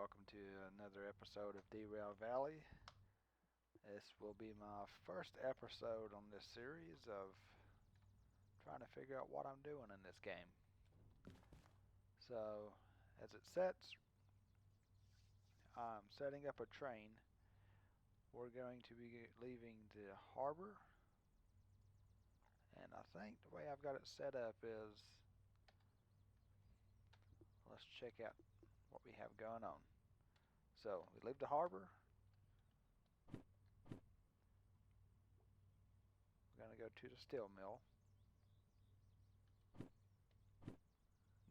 welcome to another episode of Derail Valley. This will be my first episode on this series of trying to figure out what I'm doing in this game. So, as it sets, I'm setting up a train. We're going to be leaving the harbor, and I think the way I've got it set up is, let's check out what we have going on. So, we leave the harbor. We're going to go to the steel mill.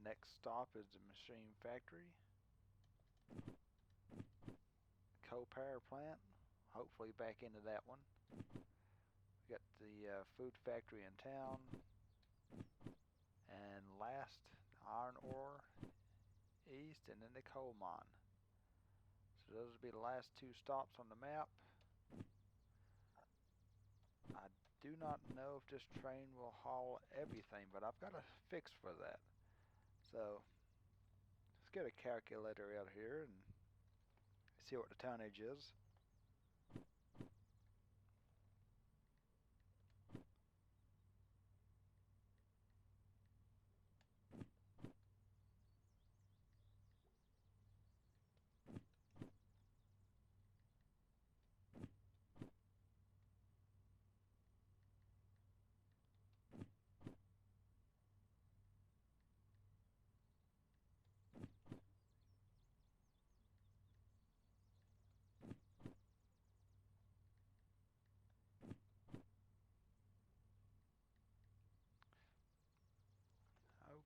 Next stop is the machine factory. Coal power plant. Hopefully back into that one. We got the food factory in town. And last, iron ore east, and then the coal mine. So those will be the last two stops on the map. I do not know if this train will haul everything, but I've got a fix for that. So let's get a calculator out here and see what the tonnage is.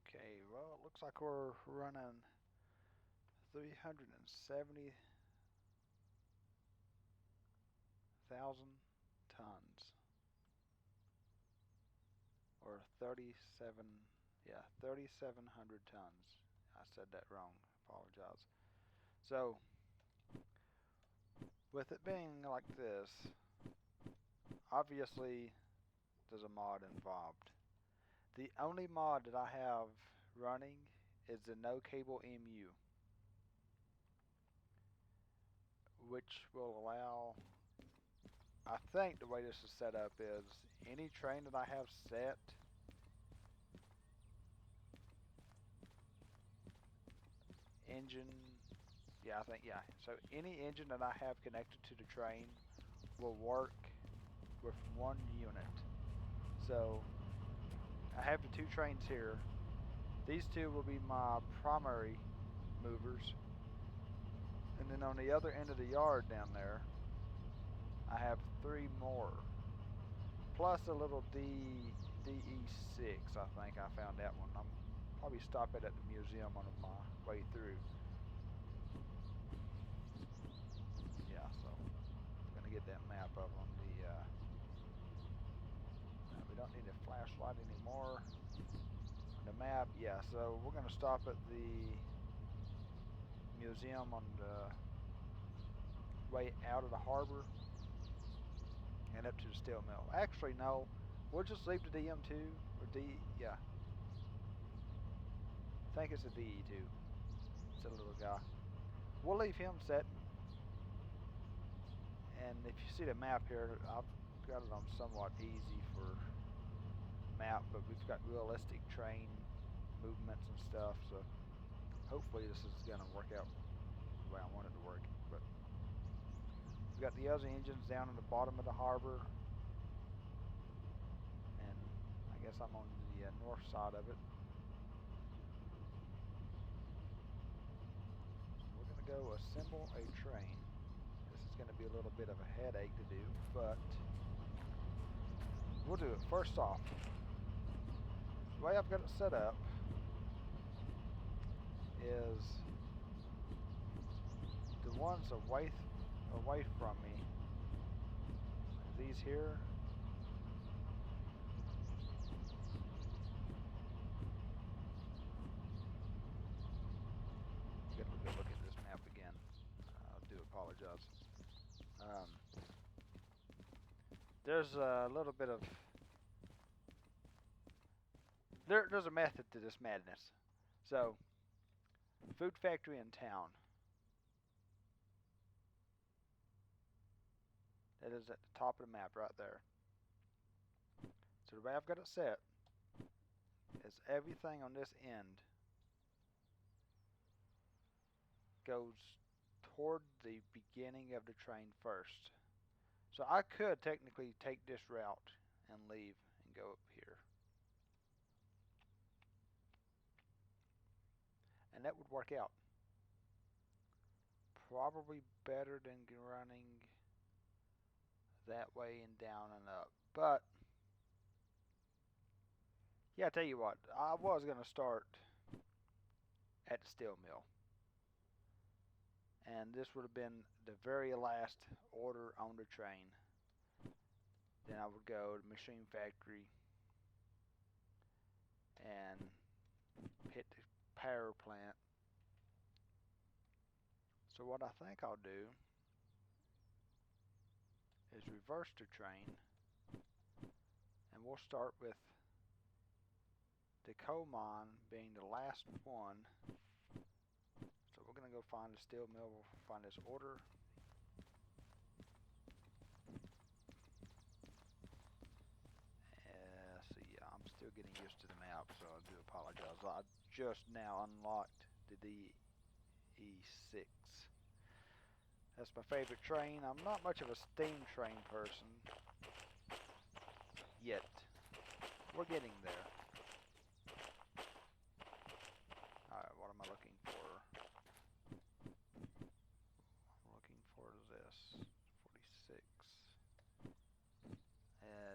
Okay, well, it looks like we're running 370,000 tons. Or 3,700 tons. I said that wrong. Apologize. So, with it being like this, obviously there's a mod involved. The only mod that I have running is the no cable MU, which will allow, I think the way this is set up is any train that I have set engine, so any engine that I have connected to the train will work with one unit. So I have the two trains here. These two will be my primary movers, and then on the other end of the yard down there I have three more, plus a little DE6. I think I found that one. I'm probably stop it at the museum on my way through. Yeah, so I'm gonna get that map up on the we don't need a flashlight anymore. The map, yeah, so we're gonna stop at the museum on the way out of the harbor and up to the steel mill. Actually, no, we'll just leave the DM2 or I think it's a DE2. It's a little guy. We'll leave him set. And if you see the map here, I've got it on somewhat easy for map, but we've got realistic train movements and stuff, so hopefully this is going to work out the way I want it to work. But we've got the other engines down in the bottom of the harbor, and I guess I'm on the north side of it. So we're going to go assemble a train. This is going to be a little bit of a headache to do, but we'll do it. First off, the way I've got it set up is the ones away from me, these here, get a good look at this map again. I do apologize. There's a little bit of there's a method to this madness. So, food factory in town. It is at the top of the map right there. So the way I've got it set is everything on this end goes toward the beginning of the train first. So I could technically take this route and leave and go up here. And that would work out. Probably better than running that way and down and up. But, yeah, I tell you what, I was going to start at the steel mill. And this would have been the very last order on the train. Then I would go to the machine factory and hit the power plant. So what I think I'll do is reverse the train, and we'll start with the coal mine being the last one. So we're going to go find the steel mill. We'll find this order. See, I'm still getting used to the map, so I do apologize. I just now unlocked the DE6. That's my favorite train. I'm not much of a steam train person yet. We're getting there. Alright, what am I looking for? I'm looking for this. 46.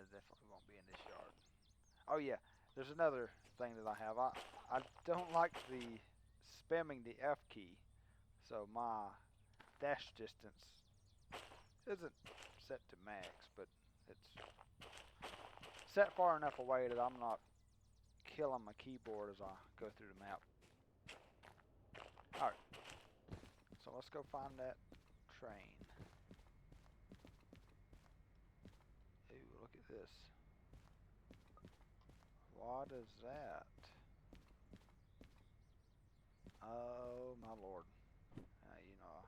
Definitely won't be in this yard. Oh yeah, there's another thing that I have. I don't like the spamming the F key, so my dash distance isn't set to max, but it's set far enough away that I'm not killing my keyboard as I go through the map. Alright, so let's go find that train. Ooh, look at this. What is that? Oh my lord. You know,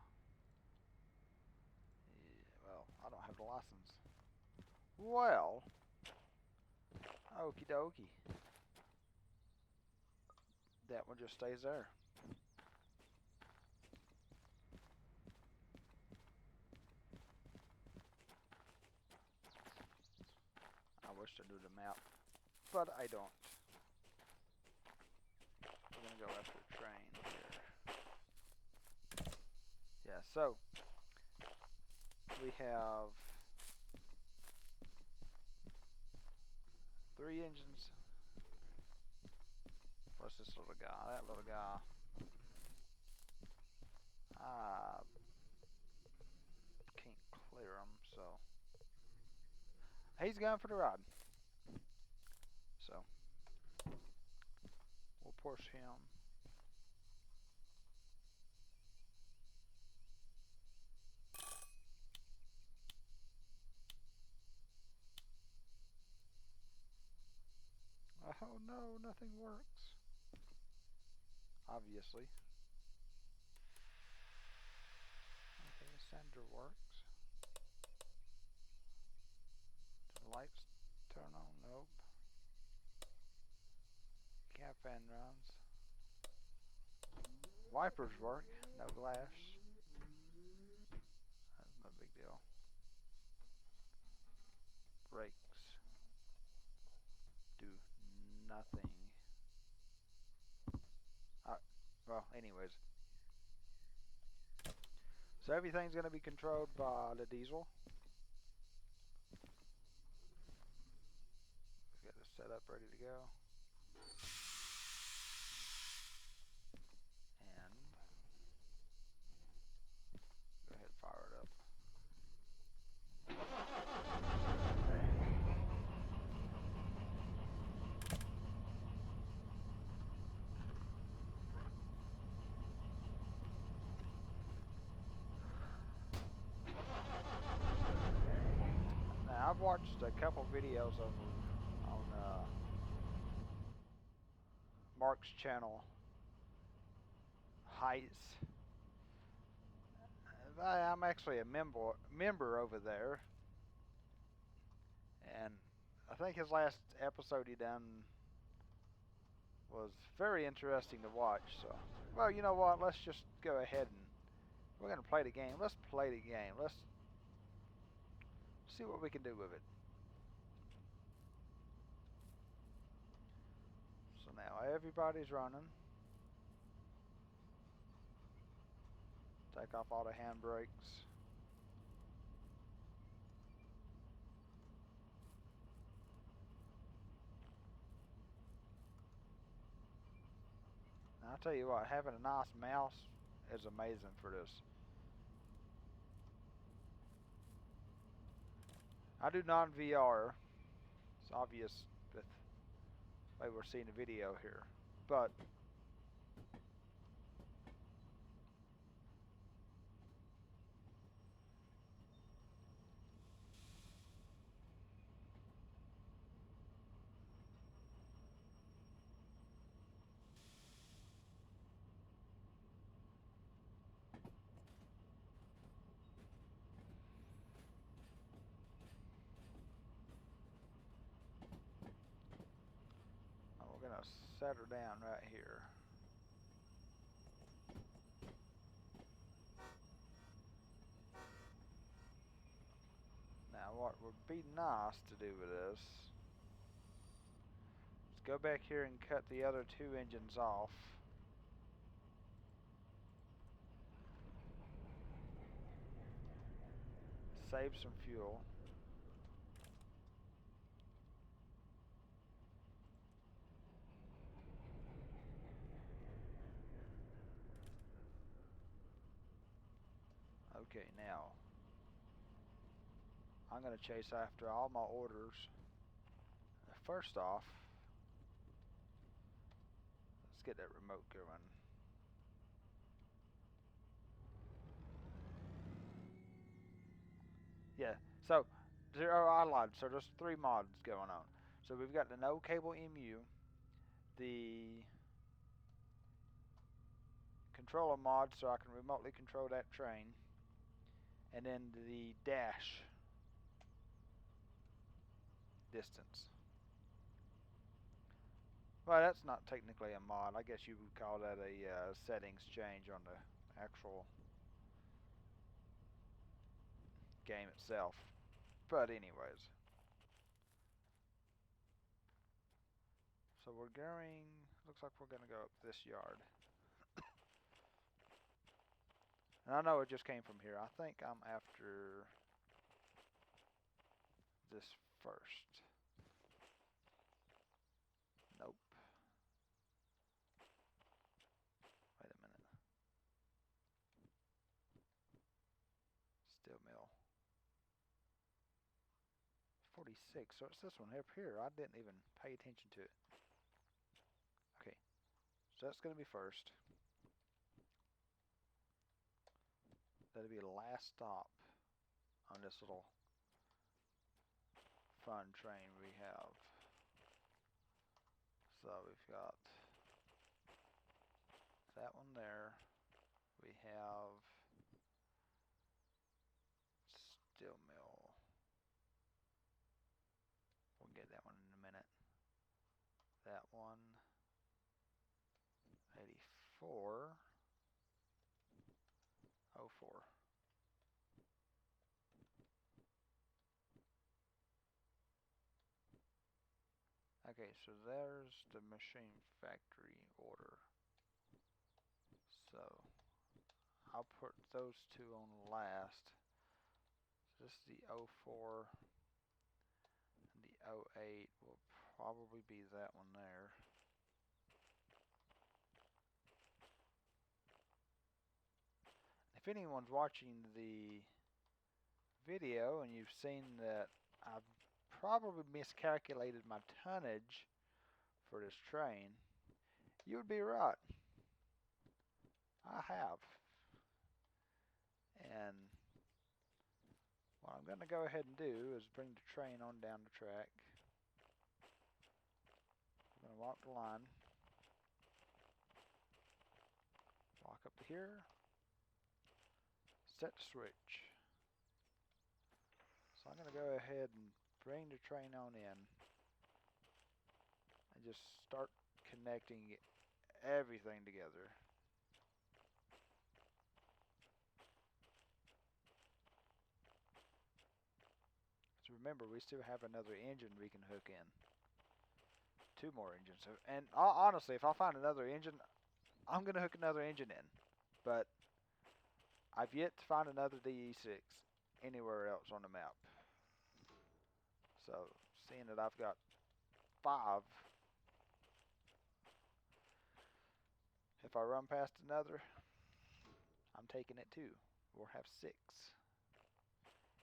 yeah, well, I don't have the license. Well, okie dokie. That one just stays there. I wish I knew the map, but I don't. We're gonna go after the train here. Yeah, so we have 3 engines. What's this little guy? That little guy. I can't clear him, so he's going for the ride. So we'll push him. Oh no, nothing works. Obviously. Okay, sender works. Do the lights turn on? Nope. Cap fan runs. Wipers work. No glass. That's no big deal. Brakes do nothing. Alright, well, anyways. So everything's going to be controlled by the diesel. We've got it set up, ready to go. And go ahead and fire it up. Now, I've watched a couple videos of on Mark's channel, Heights. I'm actually a member over there, And I think his last episode he done was very interesting to watch. So, well, you know what? Let's just go ahead and we're gonna play the game. Let's play the game. Let's see what we can do with it. So now everybody's running. Take off all the handbrakes. And I'll tell you what, having a nice mouse is amazing for this. I do not in VR. It's obvious with the way we're seeing the video here. But we're gonna set her down right here. Now what would be nice to do with this is go back here and cut the other two engines off. Save some fuel. Okay, now I'm going to chase after all my orders. First off, let's get that remote going. Yeah, so I lied. So there's 3 mods going on. So we've got the no cable MU, the controller mod so I can remotely control that train, and then the dash distance. Well, that's not technically a mod. I guess you would call that a settings change on the actual game itself. But anyways, so we're going, looks like we're going to go up this yard. And I know it just came from here. I think I'm after this first. Nope. Wait a minute. Steel mill. 46. So it's this one up here. I didn't even pay attention to it. Okay. So that's going to be first. That'll be the last stop on this little fun train we have. So we've got that one there. We have steel mill. We'll get that one in a minute. That one, 84, 04. Okay, so there's the machine factory order. So I'll put those two on last. So this is the 04 and the 08 will probably be that one there. If anyone's watching the video and you've seen that I've probably miscalculated my tonnage for this train, you would be right. I have. And what I'm going to go ahead and do is bring the train on down the track. I'm going to walk the line. Walk up to here. Set the switch. So I'm going to go ahead and bring the train on in and just start connecting everything together. So remember, we still have another engine we can hook in. 2 more engines. And honestly, if I find another engine, I'm going to hook another engine in. But I've yet to find another DE6 anywhere else on the map. So, seeing that I've got 5, if I run past another, I'm taking it too. We'll have 6.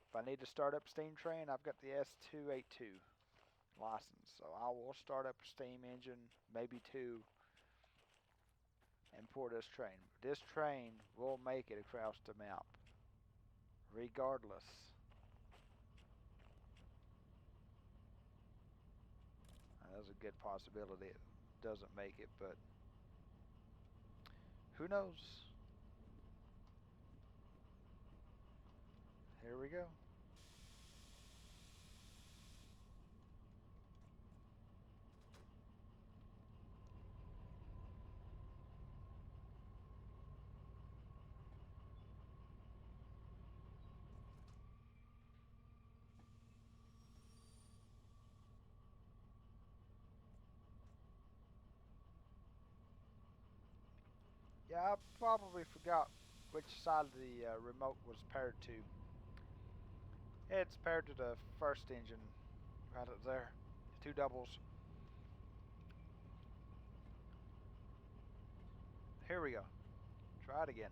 If I need to start up a steam train, I've got the S282 license. So I will start up a steam engine, maybe 2, and pour this train. This train will make it across the map, regardless. There's a good possibility it doesn't make it, but who knows? Here we go. Yeah, I probably forgot which side of the remote was paired to. It's paired to the first engine, right up there. 2 doubles. Here we go. Try it again.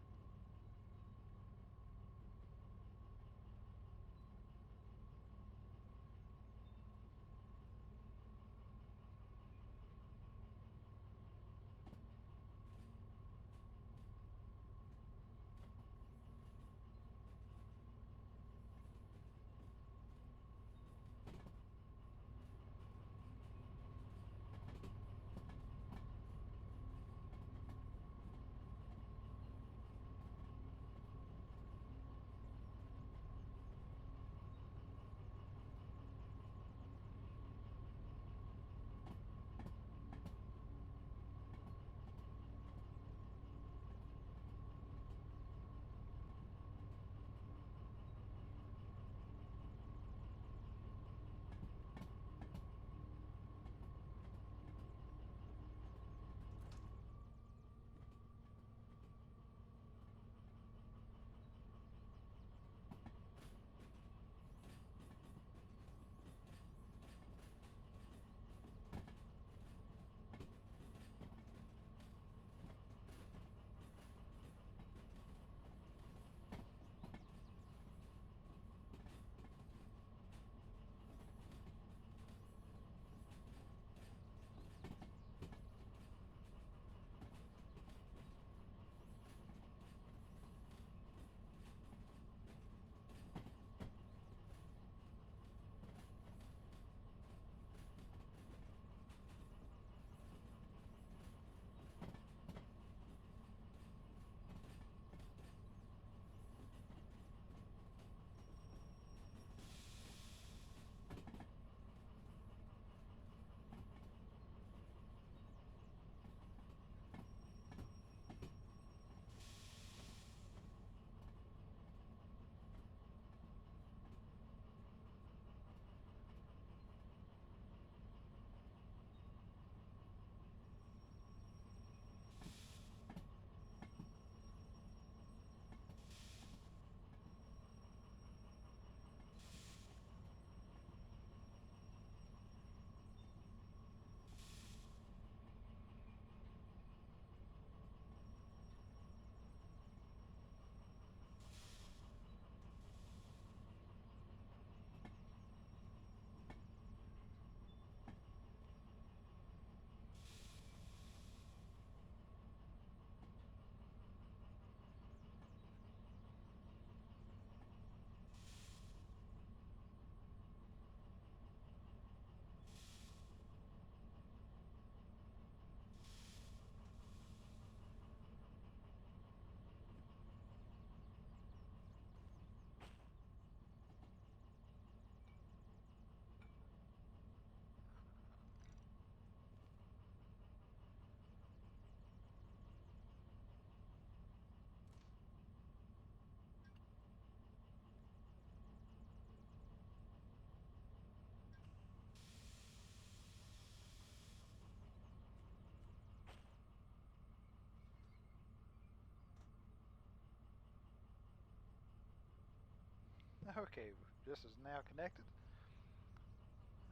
Okay, this is now connected.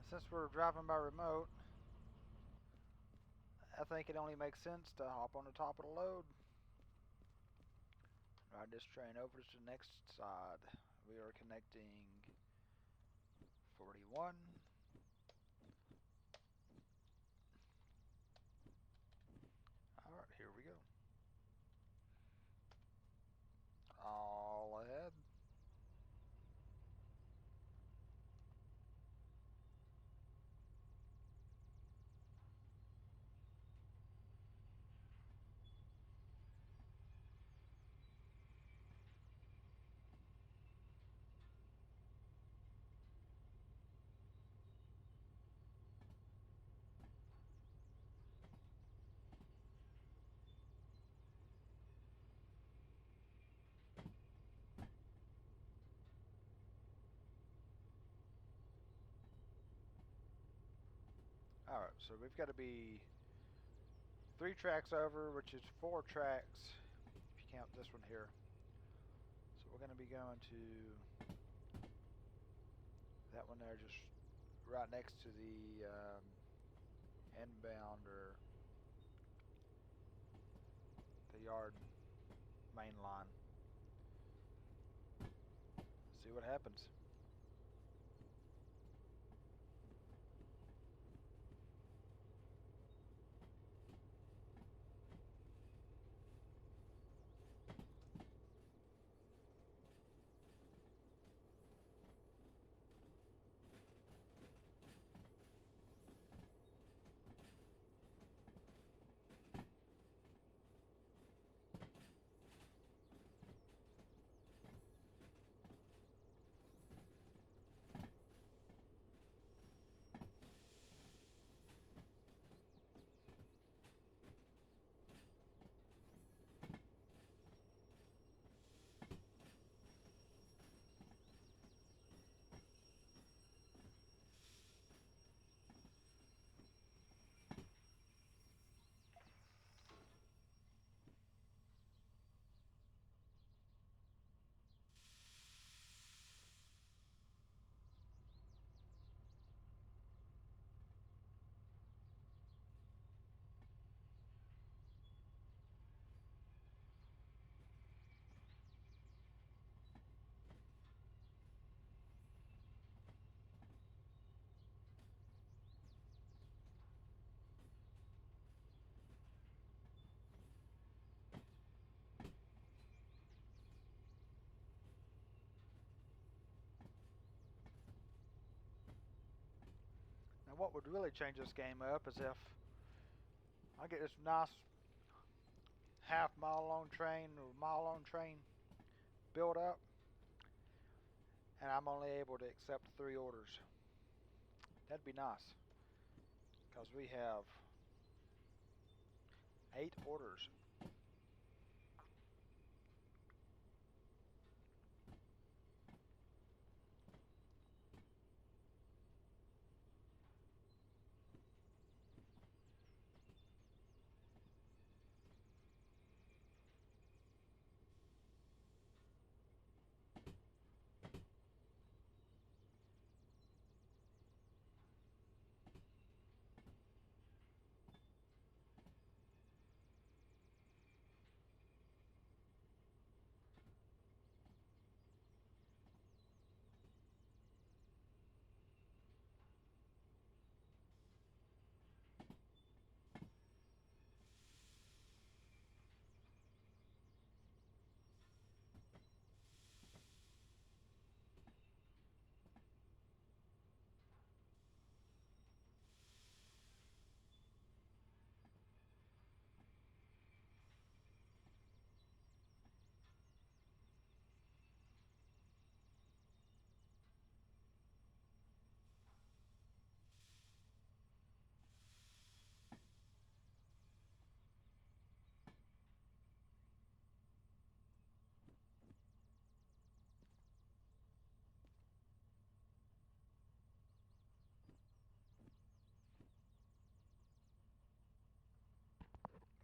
Since we're driving by remote, I think it only makes sense to hop on the top of the load. Ride this train over to the next side. We are connecting 41. Alright, here we go. All ahead. Alright, so we've got to be 3 tracks over, which is 4 tracks if you count this one here. So we're going to be going to that one there, just right next to the inbound or the yard main line. See what happens. Now what would really change this game up is if I get this nice half-mile long train or mile-long train built up, and I'm only able to accept 3 orders. That'd be nice, because we have 8 orders.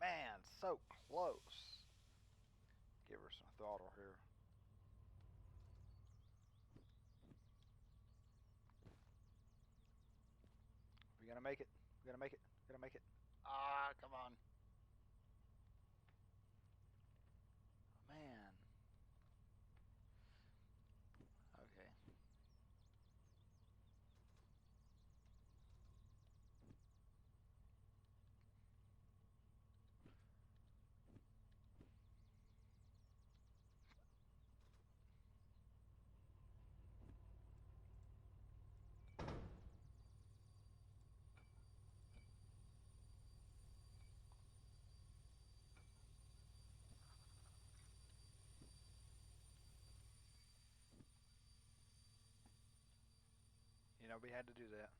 Man, so close. Give her some throttle here. make it. We're gonna make it. We're gonna make it. Ah, come on. Man. Okay. You know, we had to do that.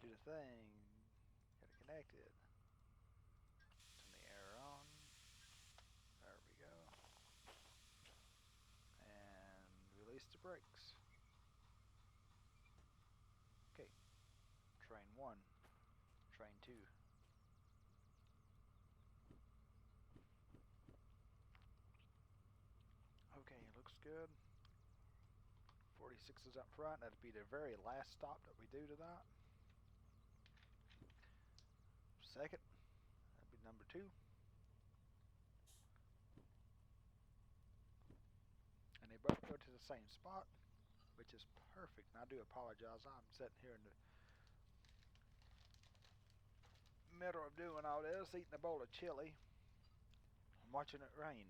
Do the thing. Got it connected. Turn the air on. There we go. And release the brakes. Okay. Train 1. Train 2. Okay, looks good. 46 is up front. That'll be the very last stop that we do tonight. Second, that'll be number 2. And they both go to the same spot, which is perfect. And I do apologize. I'm sitting here in the middle of doing all this, eating a bowl of chili. I'm watching it rain.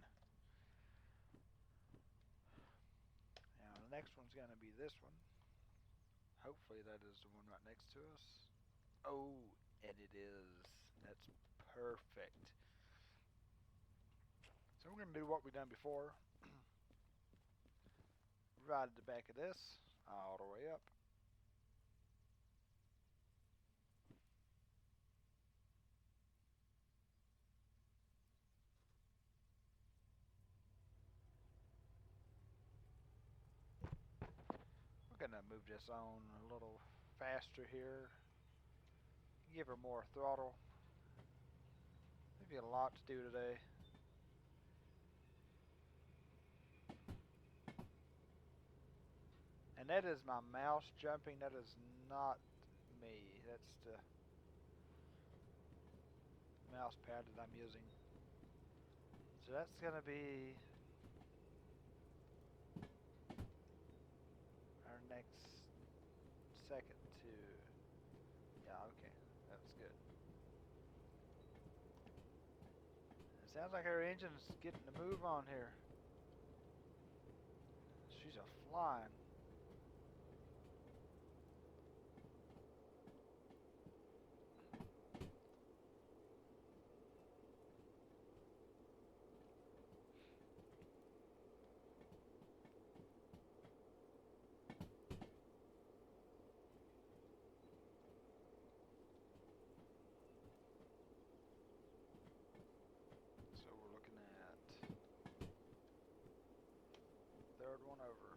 Now the next one's going to be this one. Hopefully that is the one right next to us. Oh, and it is. That's perfect. So we're going to do what we've done before. Right at the back of this, all the way up. We're going to move this on a little faster here. Give her more throttle. We've got a lot to do today. And that is my mouse jumping. That is not me. That's the mouse pad that I'm using. So that's going to be our next second to... Yeah, okay. That's good. It sounds like our engine's getting the move on here. She's a flying. So we're looking at third one over.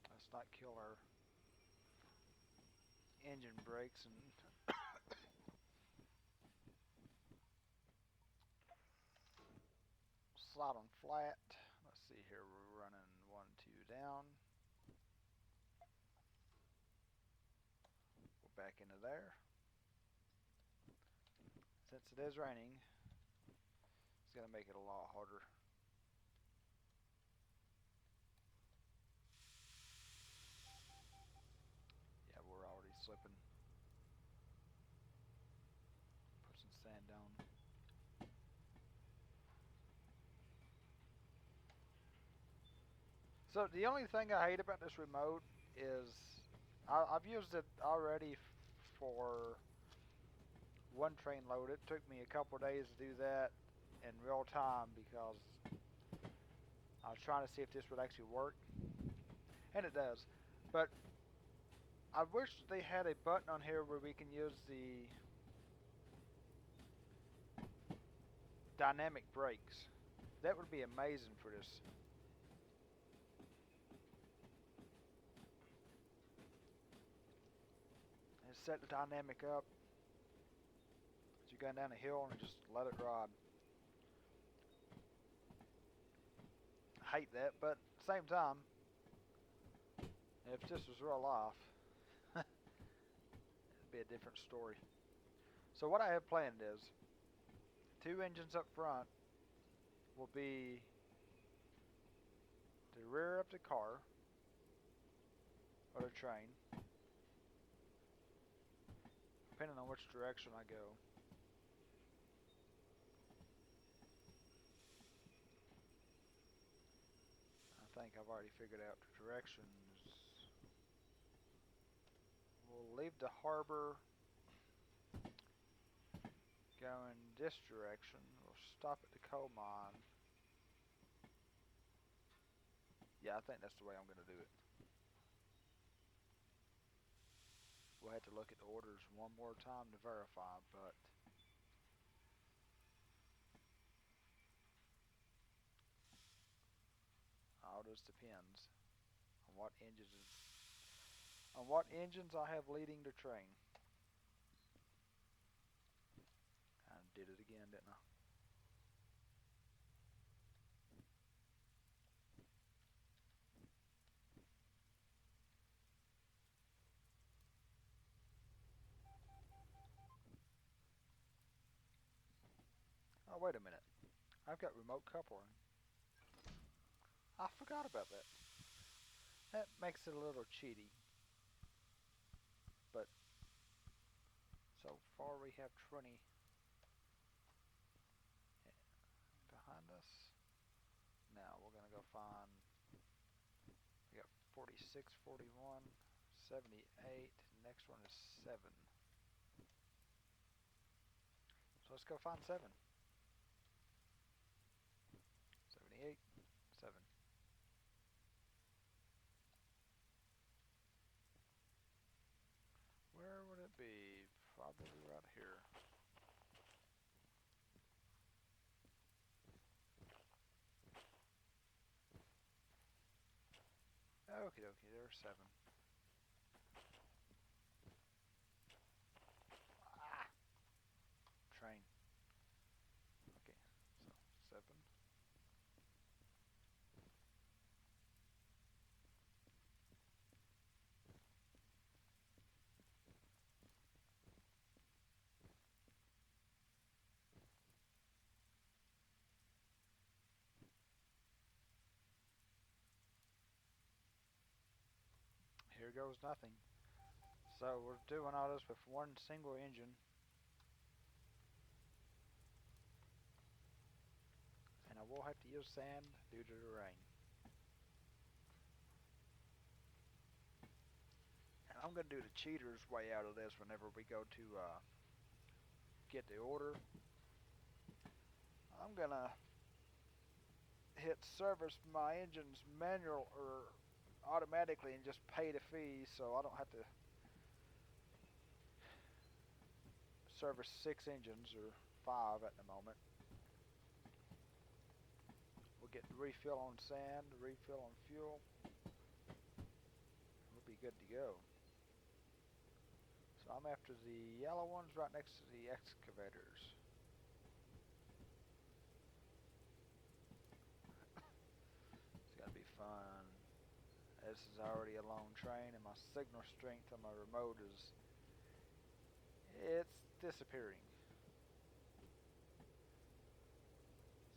Let's not kill our engine brakes and slide on flat. Let's see here, we're running 1, 2 down. Go back into there. Since it is raining, it's going to make it a lot harder. Yeah, we're already slipping. Put some sand down. So the only thing I hate about this remote is I've used it already for one train load. It took me a couple days to do that in real time because I was trying to see if this would actually work, and it does. But I wish they had a button on here where we can use the dynamic brakes. That would be amazing for this. And set the dynamic up as you're going down a hill and just let it ride. I hate that, but at the same time, if this was real life, it'd be a different story. So what I have planned is 2 engines up front will be the rear of the car or the train, depending on which direction I go. I think I've already figured out the directions. We'll leave the harbor going this direction. We'll stop at the coal mine. Yeah, I think that's the way I'm going to do it. We'll have to look at the orders one more time to verify, but all this depends on what engines I have leading the train. I did it again, didn't I? Oh, wait a minute. I've got remote coupling. I forgot about that. That makes it a little cheaty. But so far we have 20 behind us. Now we're going to go find, we got 46, 41, 78. Next one is 7. So let's go find 7. 78, 7. Where would it be? Probably right here. Okie dokie, there's 7. Ah! Train. Okay, so 7. Here goes nothing. So we're doing all this with one single engine. And I will have to use sand due to the rain. And I'm going to do the cheater's way out of this whenever we go to get the order. I'm going to hit service my engines manual or automatically and just pay the fee so I don't have to service 6 engines or 5 at the moment. We'll get the refill on sand, the refill on fuel. We'll be good to go. So I'm after the yellow ones right next to the excavators. It's gonna be fun. This is already a long train and my signal strength on my remote it's disappearing.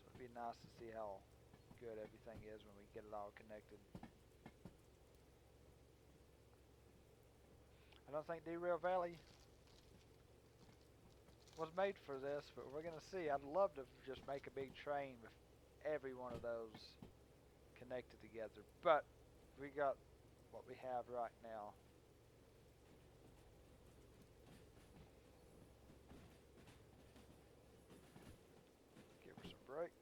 So it'd be nice to see how good everything is when we get it all connected. I don't think Derail Valley was made for this, but we're gonna see. I'd love to just make a big train with every one of those connected together, but we got what we have right now. Give her some brake.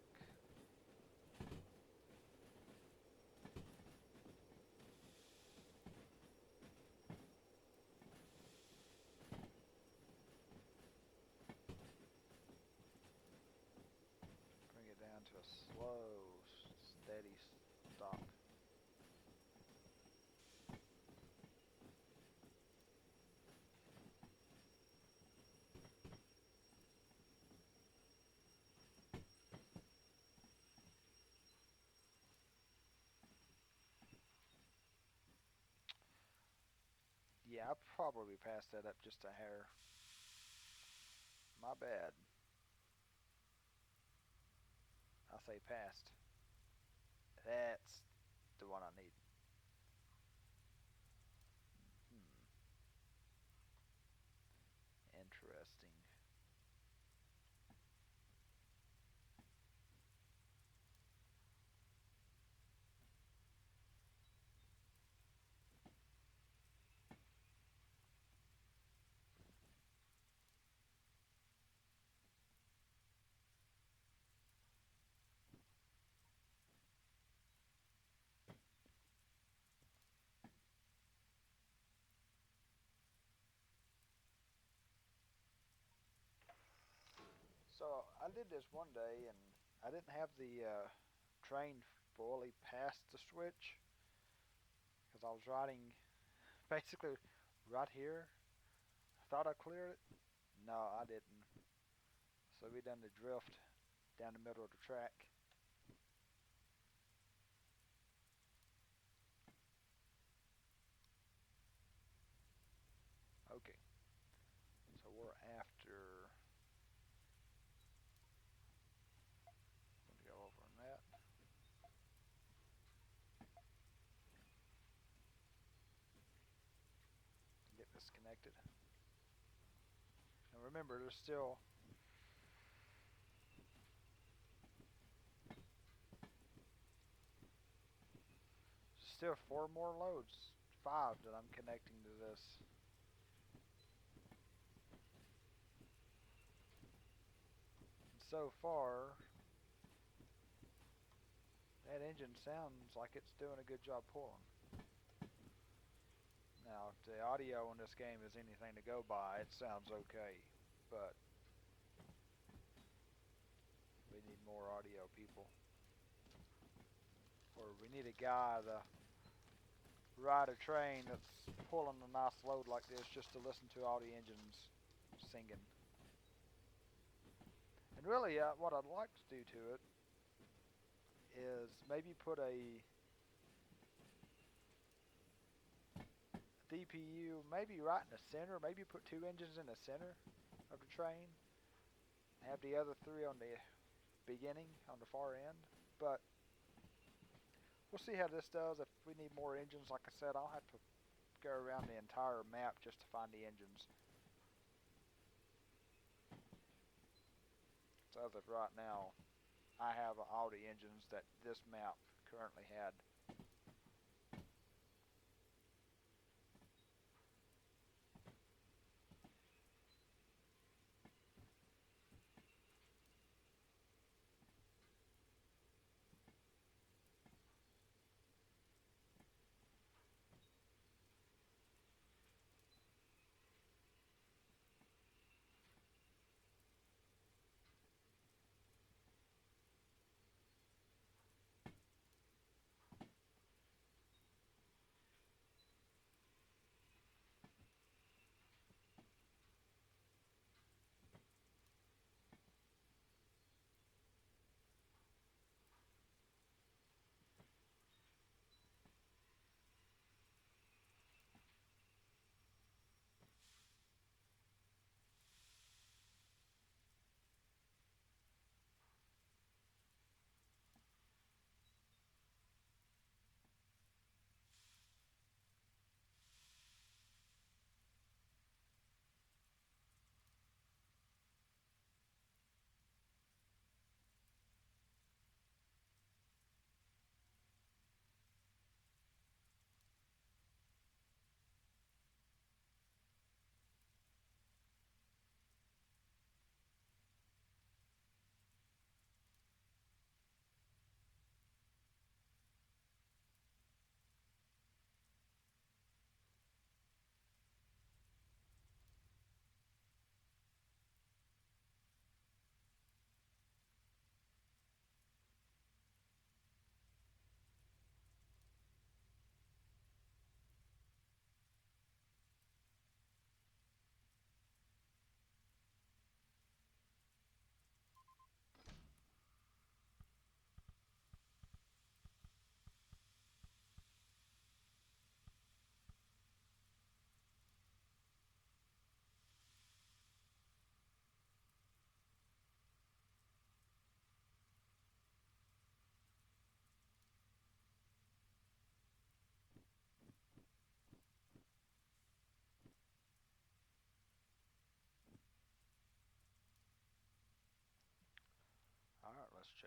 Yeah, I probably passed that up just a hair. My bad. I say passed. That's the one I need. Hmm. Interesting. So I did this one day, and I didn't have the train fully past the switch because I was riding basically right here. I thought I cleared it. No, I didn't. So we done the drift down the middle of the track. Okay, so we're after. Let me go over on that. Get this connected. And remember, there's still four more loads, five that I'm connecting to this. And so far, that engine sounds like it's doing a good job pulling. Now, if the audio in this game is anything to go by, it sounds okay, but we need more audio people. Or we need a guy to ride a train that's pulling a nice load like this just to listen to all the engines singing. And really, what I'd like to do to it is maybe put a DPU maybe right in the center, maybe put two engines in the center of the train, have the other three on the beginning, on the far end. But we'll see how this does. If we need more engines, like I said, I'll have to go around the entire map just to find the engines. So as of right now, I have all the engines that this map currently had.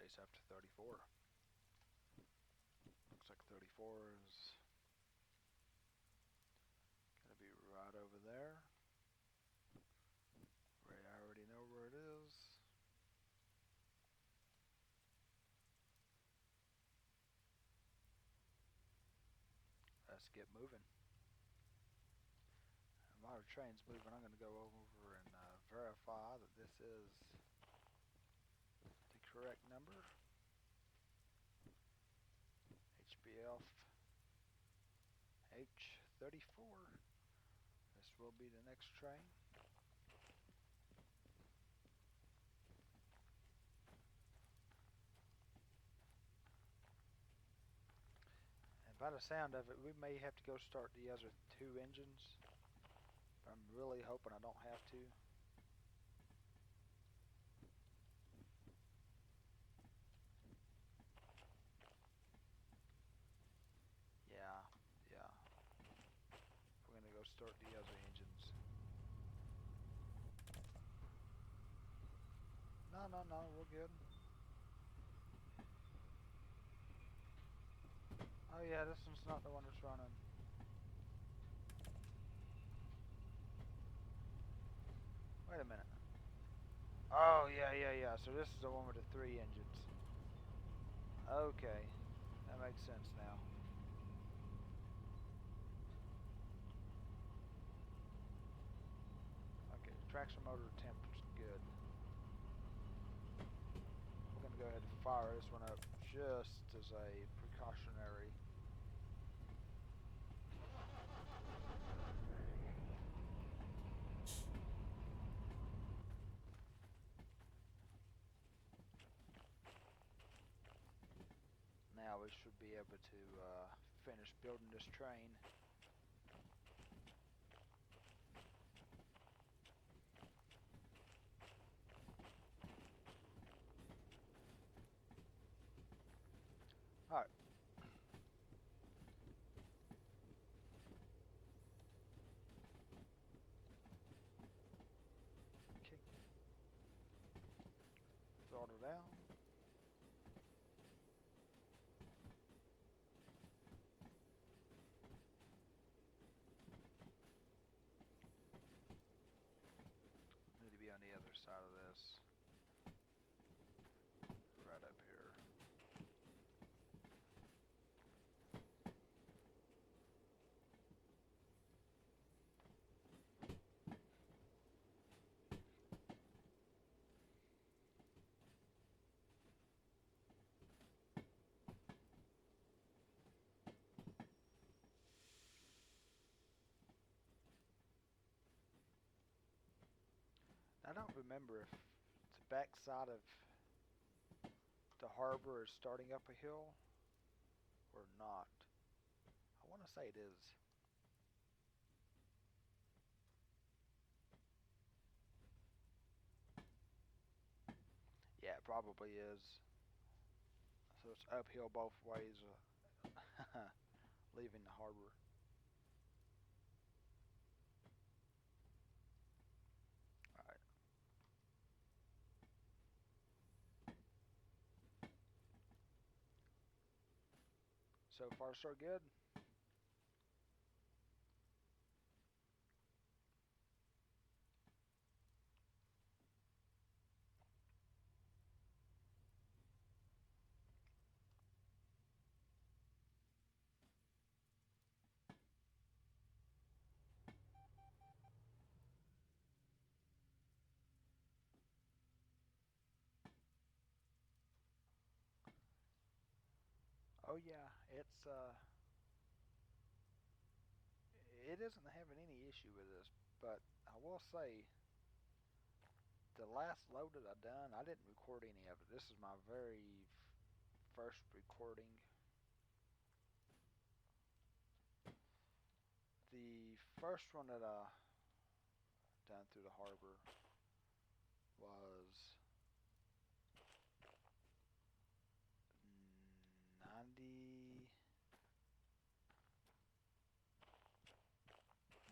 base after 34. Looks like 34 is gonna be right over there. I already know where it is. Let's get moving. While our train's moving, I'm going to go over and verify that this is the correct number. HBF H34. This will be the next train. And by the sound of it, we may have to go start the other two engines. But I'm really hoping I don't have to. Yeah. We're going to go start the other engines. No, we're good. Oh yeah, this one's not the one that's running. Wait a minute. Oh, yeah. So this is the one with the 3 engines. Okay. That makes sense now. Okay, traction motor temp is good. We're going to go ahead and fire this one up just as a precautionary. Now we should be able to finish building this train. Alright. Okay. Throttle down. Need to be on the other side of this. Right up here. I don't remember if the back side of the harbor is starting up a hill or not. I want to say it is. Yeah, it probably is. So it's uphill both ways, leaving the harbor. Alright. So far, so good. Oh yeah, it isn't having any issue with this, but I will say the last load that I done, I didn't record any of it. This is my very first recording. The first one that I done through the harbor was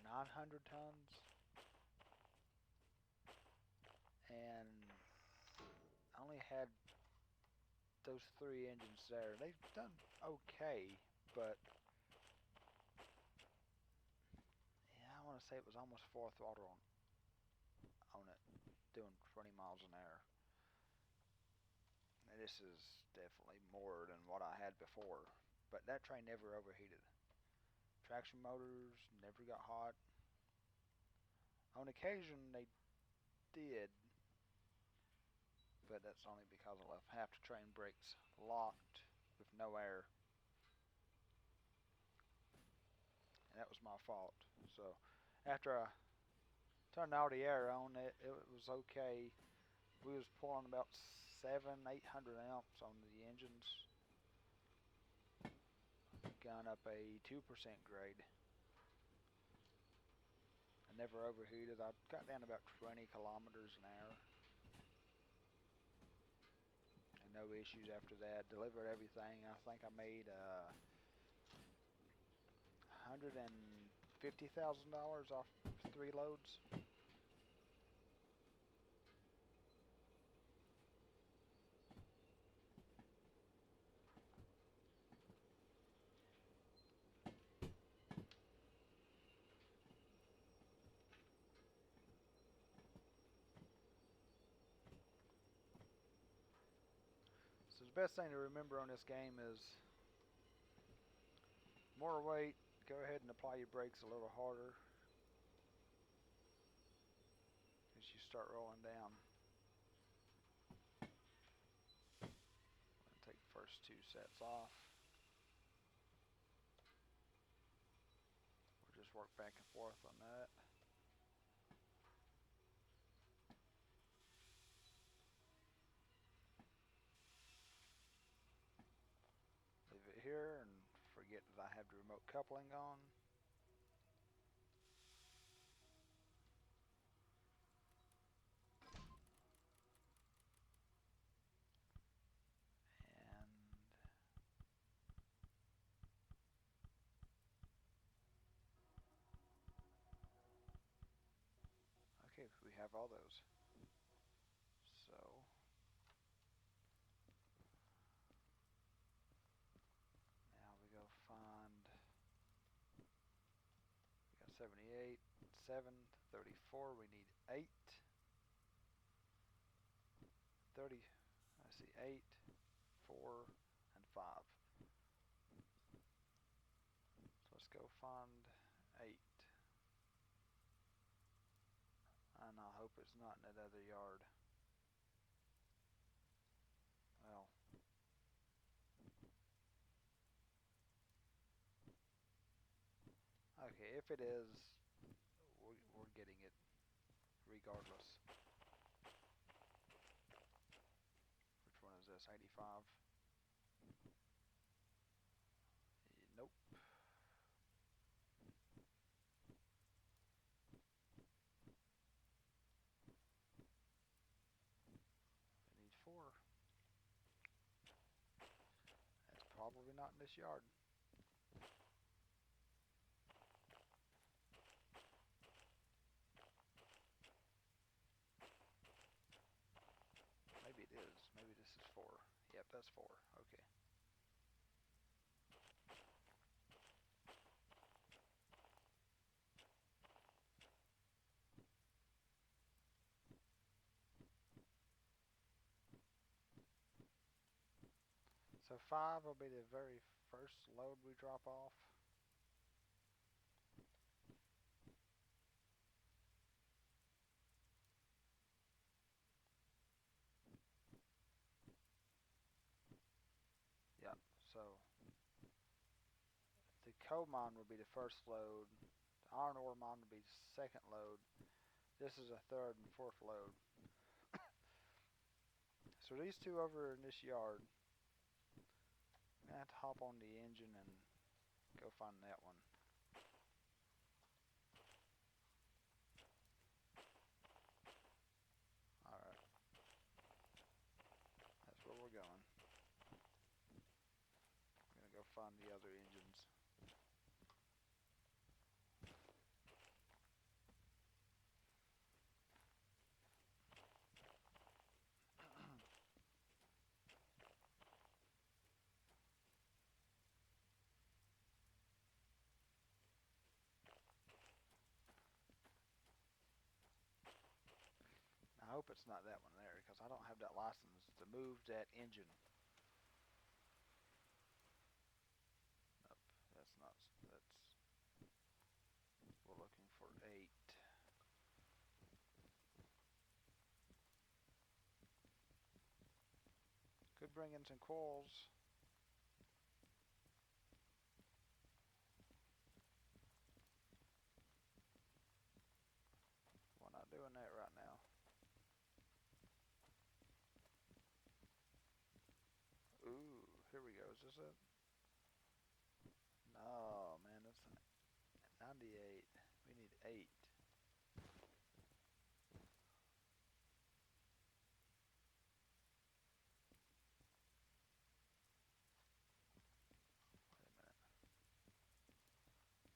900 tons, and I only had those three engines there, they've done okay, but yeah, I want to say it was almost full throttle on it, doing 20 miles an hour. And this is definitely more than what I had before, but that train never overheated. Traction motors never got hot. On occasion they did, but that's only because I left half the train brakes locked with no air, and that was my fault. So after I turned all the air on, it was okay. We was pulling about 800 amps on the engines, gun up a 2% grade. I never overheated. I got down about 20 kilometers an hour. And no issues after that. Delivered everything. I think I made $150,000 off 3 loads. So the best thing to remember on this game is more weight, go ahead and apply your brakes a little harder as you start rolling down. Take the first 2 sets off. We'll just work back and forth on that. Leave it here and forget that I have the remote coupling on. And okay, we have all those. So now we go find, we got 78, 7, 34, we need 8, 30, I see 8, 4, and 5. So let's go find 8. And I hope it's not in that other yard. Well, okay, if it is, we're getting it regardless. Which one is this? 85? Nope. We need 4. That's probably not in this yard. Maybe it is. Maybe this is 4. Yep, that's 4. Okay. So 5 will be the very first load we drop off. Yep, so the coal mine will be the first load. The iron ore mine will be the second load. This is a third and fourth load. So these 2 over in this yard, I'm going to have to hop on the engine and go find that one. Alright. That's where we're going. I'm going to go find the other engines. hope it's not that one there because I don't have that license to move that engine. Nope, that's not. That's. We're looking for 8. Could bring in some coils. We're not doing that right now. Ooh, here we go. Is this it? No, man, that's 98. We need 8. Wait a minute.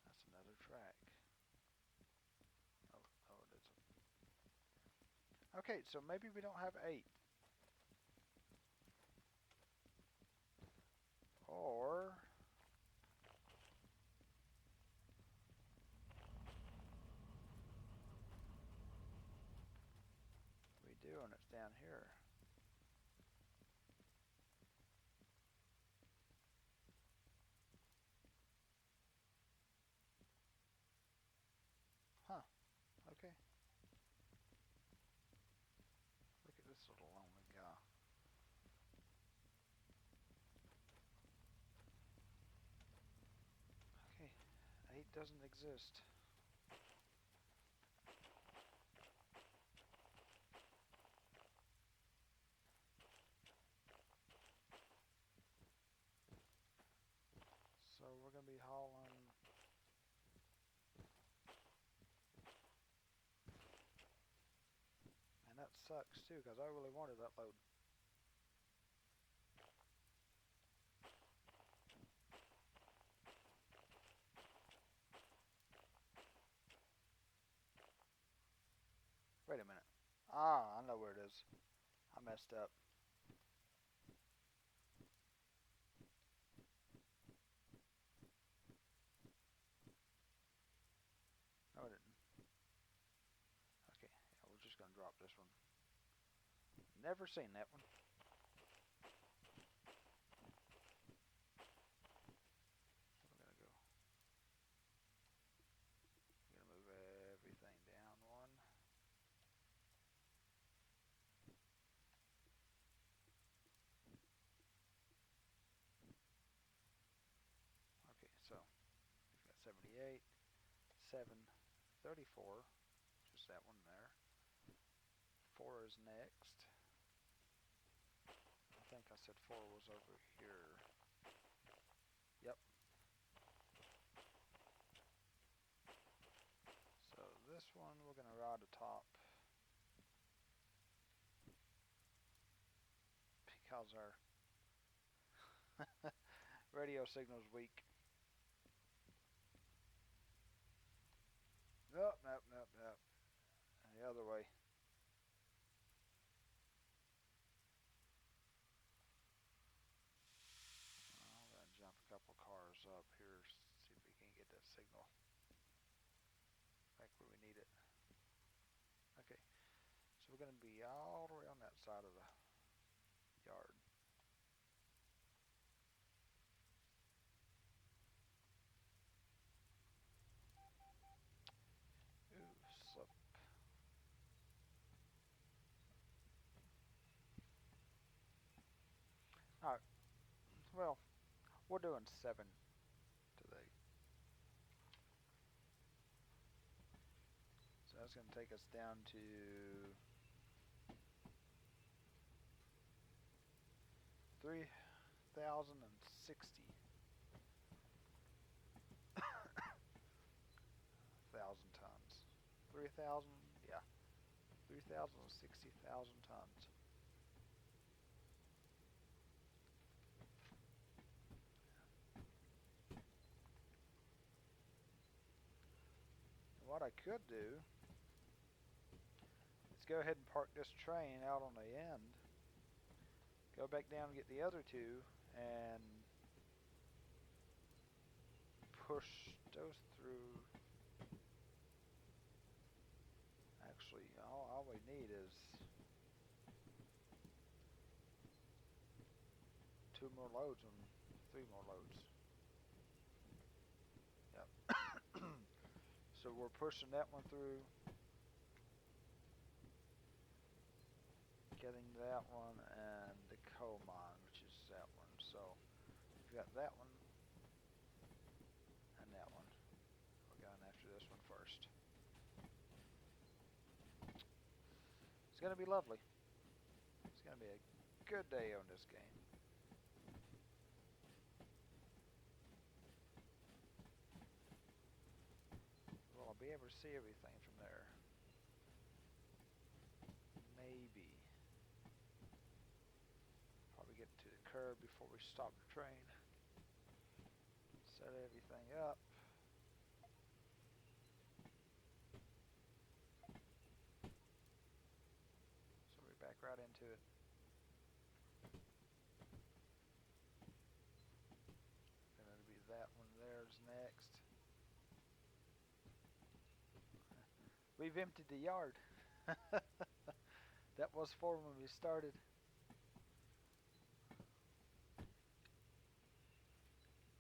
That's another track. Oh, it is. Okay, so maybe we don't have 8. Or we do, and it's down here. Huh. Okay. Look at this little lonely guy. Okay. 8 doesn't exist. So we're going to be hauling. And that sucks too, because I really wanted that load. Wait a minute. Ah, I know where it is. I messed up. No, I didn't. Okay, yeah, we're just going to drop this one. Never seen that one. We're going to go. We're going to move everything down one. Okay, so we've got 78, 7, 34, just that one there. 4 is next. I think I said 4 was over here. Yep. So this one we're going to ride the top because our radio signal's weak. Nope. The other way. I'm going to jump a couple cars up here, see if we can get that signal back where we need it. Okay, so we're going to be all the way on that side of the yard. Ooh, slip. Alright, well, we're doing 7 today. So that's going to take us down to 3,060 thousand tons. 3,000, yeah, 3,060,000 tons. What I could do is go ahead and park this train out on the end, go back down and get the other 2, and push those through. Actually, all we need is 2 more loads and 3 more loads. Yep. So we're pushing that one through, getting that one and the coal mine, which is that one. So we've got that one and that one. We're going after this one first. It's going to be lovely. It's going to be a good day on this game. Will I be able to see everything from there? Maybe. Probably get to the curb before we stop the train. Set everything up. So we back right into it. And it'll be that one there's next. We've emptied the yard. That was for when we started.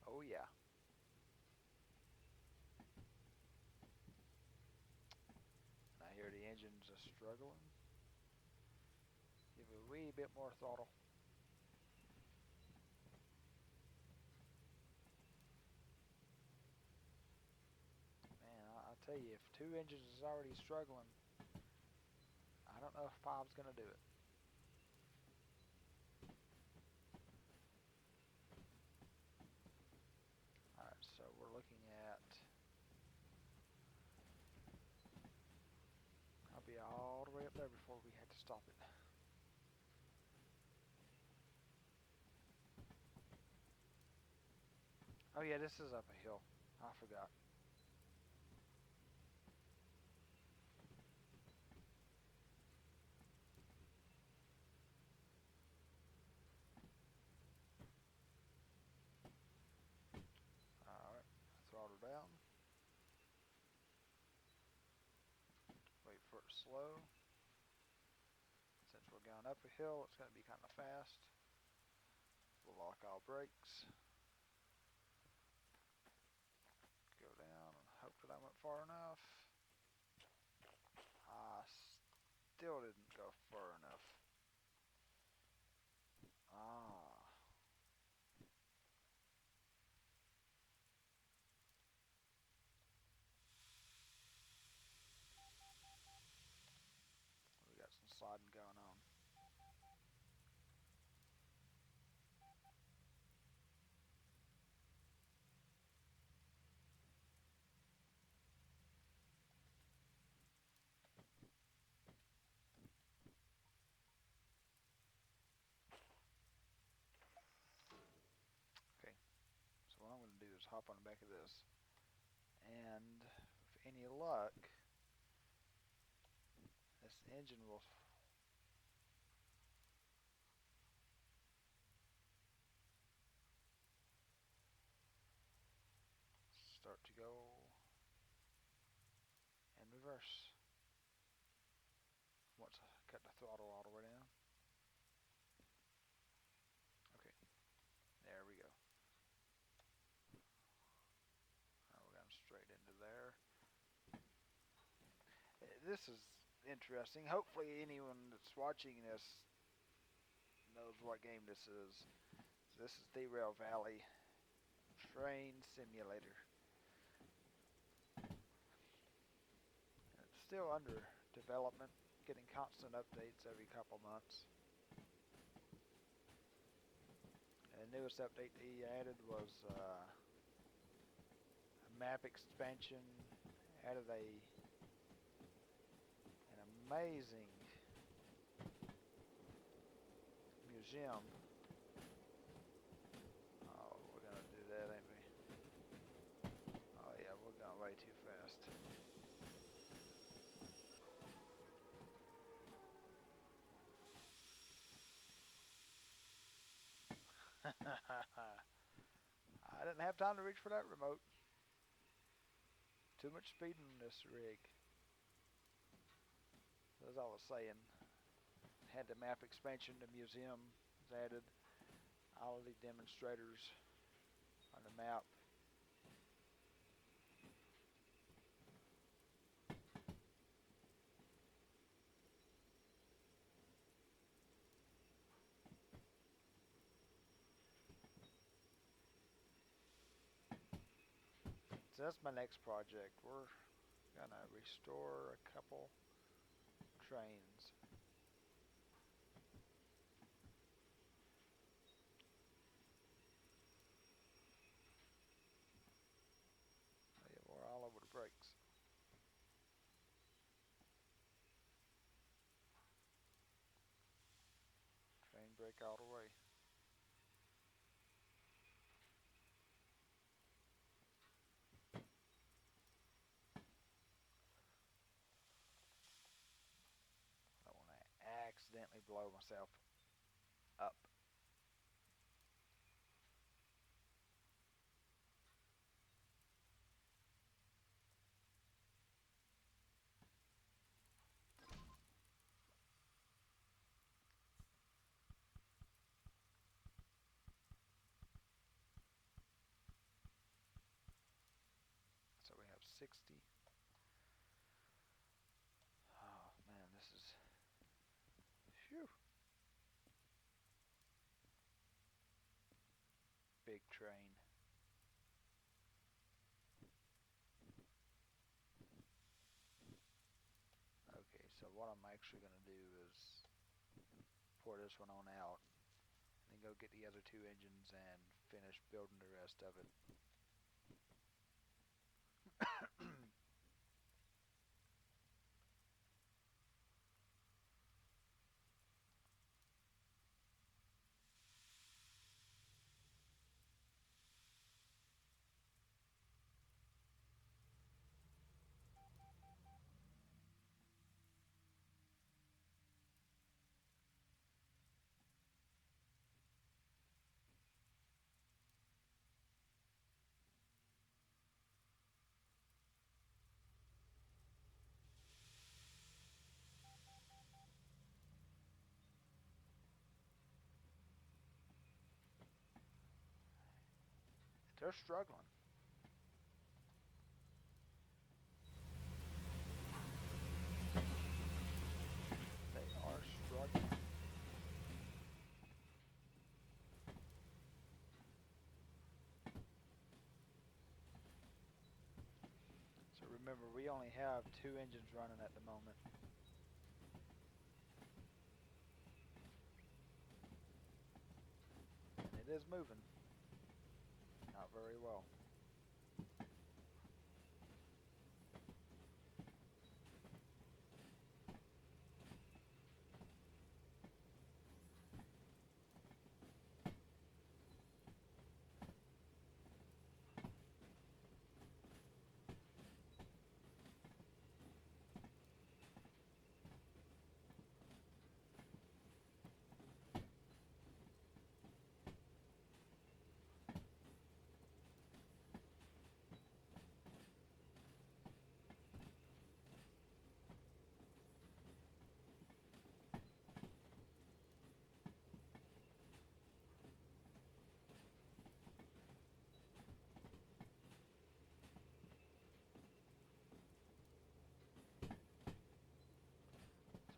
Oh yeah. And I hear the engines are struggling. Give it a wee bit more throttle. Man, I tell you, if 2 engines is already struggling, I don't know if 5's gonna do it. Alright, so we're looking at, I'll be all the way up there before we had to stop it. Oh yeah, this is up a hill. I forgot. Alright, throttle down. Wait for it to slow. Since we're going up a hill, it's going to be kind of fast. We'll lock all brakes. Go down and hope that I went far enough. I still didn't go far enough. We got some sliding going on. Okay, so what I'm going to do is hop on the back of this, and with any luck, this engine will start to go in reverse once I cut the throttle all the way down. Okay, there we go. Now we're going straight into there. This is interesting. Hopefully anyone that's watching this knows what game this is. This is Derail Valley Train Simulator. It's still under development, getting constant updates every couple months. And the newest update he added was a map expansion, added an amazing museum. Oh, we're gonna do that, ain't we? Oh yeah, we're going way too fast. I didn't have time to reach for that remote. Too much speed in this rig. That's all I was saying. Had the map expansion, the museum was added. all of the demonstrators on the map. So that's my next project. We're gonna restore a couple trains. Oh, yeah, we're all over the brakes. Train brake all the way. I don't want to accidentally blow myself up. So we have 60. Oh man, this is phew. Big train. Okay, so what I'm actually gonna do is pour this one on out, and then go get the other two engines and finish building the rest of it. They're struggling. They are struggling. So remember, we only have two engines running at the moment. And it is moving. Not very well.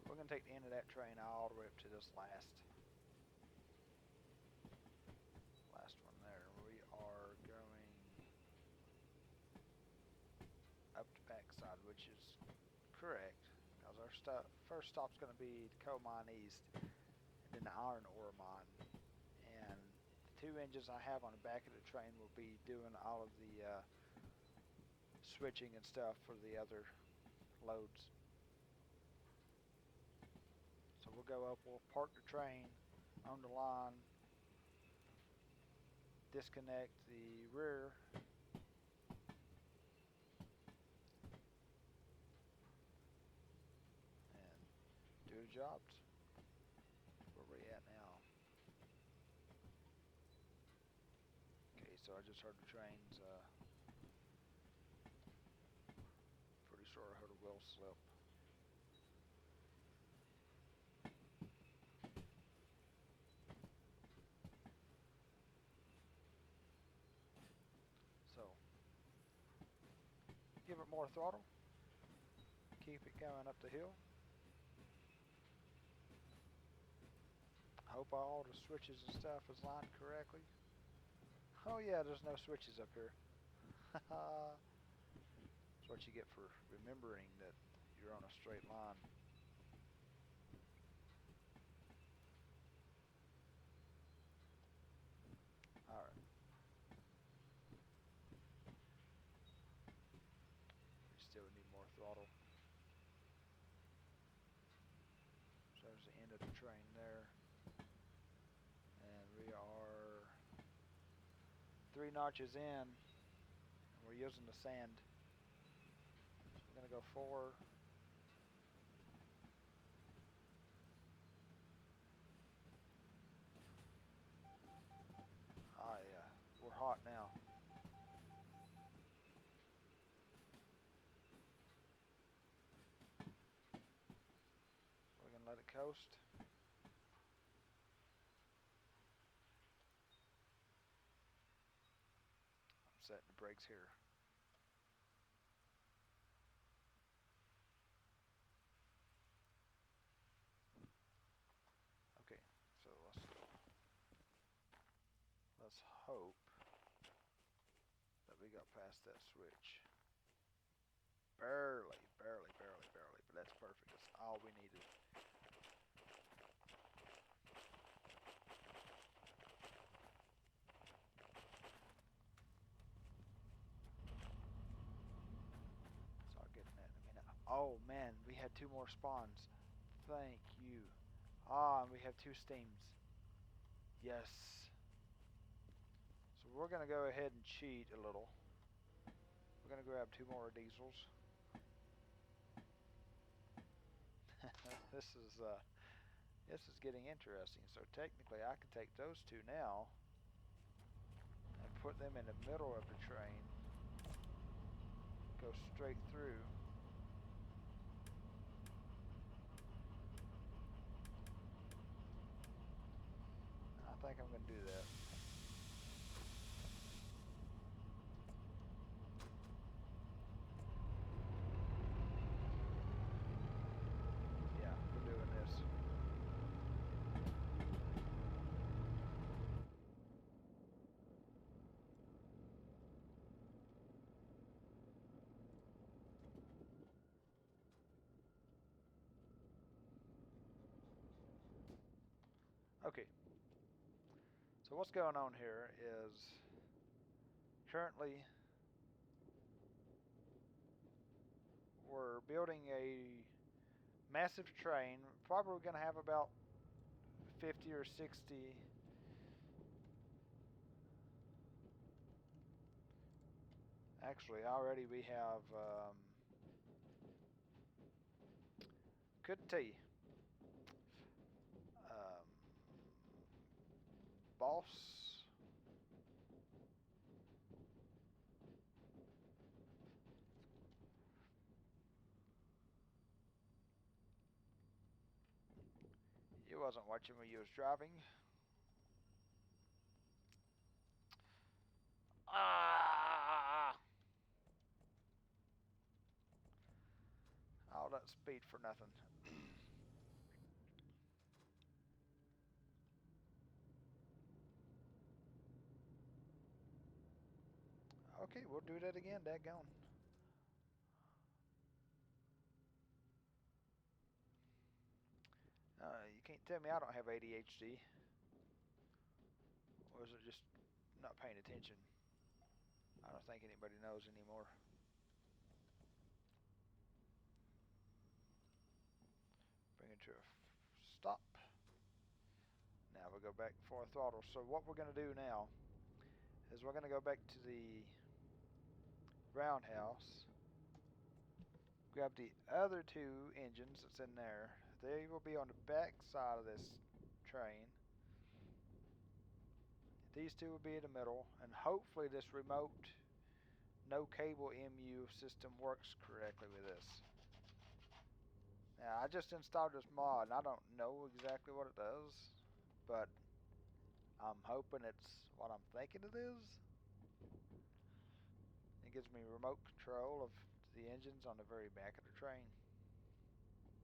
So we're going to take the end of that train all the way up to this last one there. We are going up the backside, which is correct, because our first stop's going to be the coal mine east, and then the iron ore mine. And the two engines I have on the back of the train will be doing all of the switching and stuff for the other loads. So we'll go up, we'll park the train on the line, disconnect the rear, and do the jobs. Where we at now? Okay, so I just heard the trains, pretty sure I heard a wheel slip. more throttle. Keep it going up the hill. Hope all the switches and stuff is lined correctly. Oh yeah, there's no switches up here. That's what you get for remembering that you're on a straight line. Alright. We still need more throttle. So there's the end of the train there. And we are 3 notches in. And we're using the sand. So we're going to go 4. Ah, yeah. We're hot now. We're going to let it coast. I'm setting the brakes here. Okay, so let's hope that we got past that switch. Barely, but that's perfect. That's all we needed. Start getting that in a minute. Oh man, we had 2 more spawns. Thank you. Ah, and we have 2 steams. Yes. So we're gonna go ahead and cheat a little. We're gonna grab 2 more diesels. This is getting interesting. So technically I can take those 2 now and put them in the middle of the train. Go straight through. I think I'm going to do that. Yeah, we're doing this. Okay. So what's going on here is currently we're building a massive train. Probably going to have about 50 or 60 actually already we have couldn't tell you um, boss you wasn't watching when you was driving. Ah! All that speed for nothing. Okay, we'll do that again, daggone. You can't tell me I don't have ADHD. Or is it just not paying attention? I don't think anybody knows anymore. Bring it to a stop. Now we'll go back for throttle. So what we're going to do now is we're going to go back to the roundhouse. Grab the other 2 engines that's in there. They will be on the back side of this train. These 2 will be in the middle, and hopefully this remote no cable MU system works correctly with this. Now I just installed this mod and I don't know exactly what it does, but I'm hoping it's what I'm thinking it is. It gives me remote control of the engine's on the very back of the train.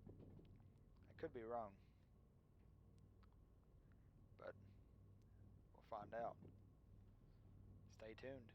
I could be wrong, but we'll find out. Stay tuned.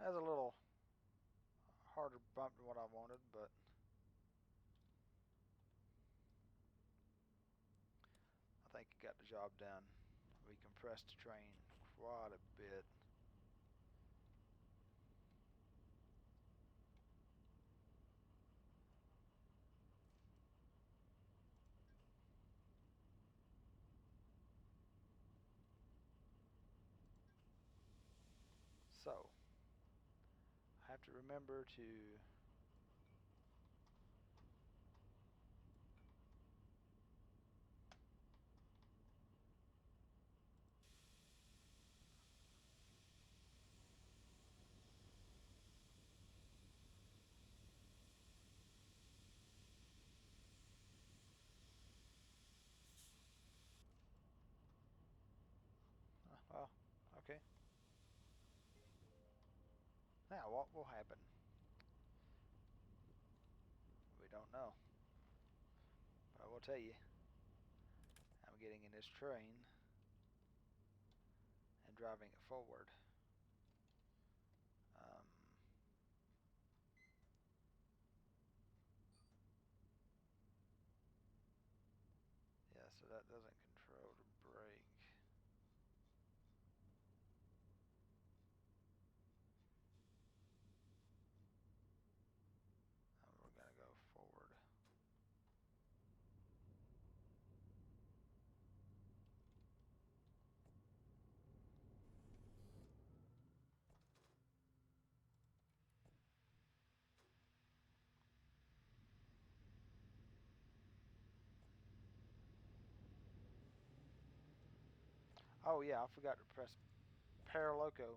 That's a little harder bump than what I wanted, but I think it got the job done. We compressed the train quite a bit. So, I have to remember to well, okay. Now, what will happen? We don't know. But I will tell you, I'm getting in this train and driving it forward. Um, yeah, so that doesn't control the brake. And we're going to go forward. Oh yeah, I forgot to press paraloco.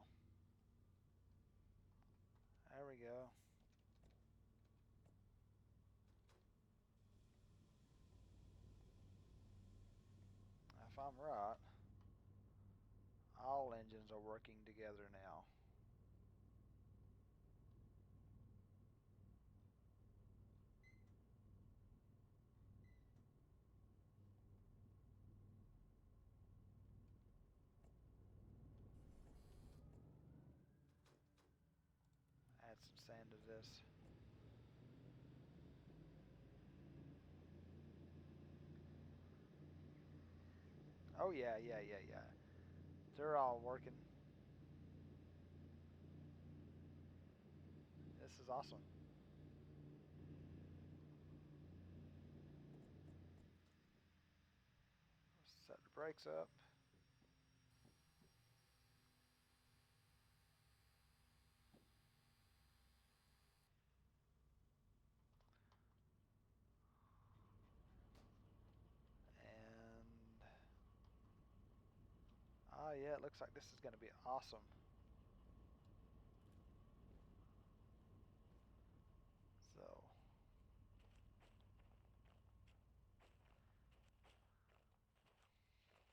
There we go. If I'm right, all engines are working together now. Add some sand to this. Oh yeah, yeah. They're all working. This is awesome. Set the brakes up. And yeah, it looks like this is going to be awesome. So,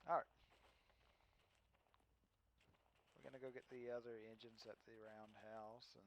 all right. We're going to go get the other engines at the roundhouse and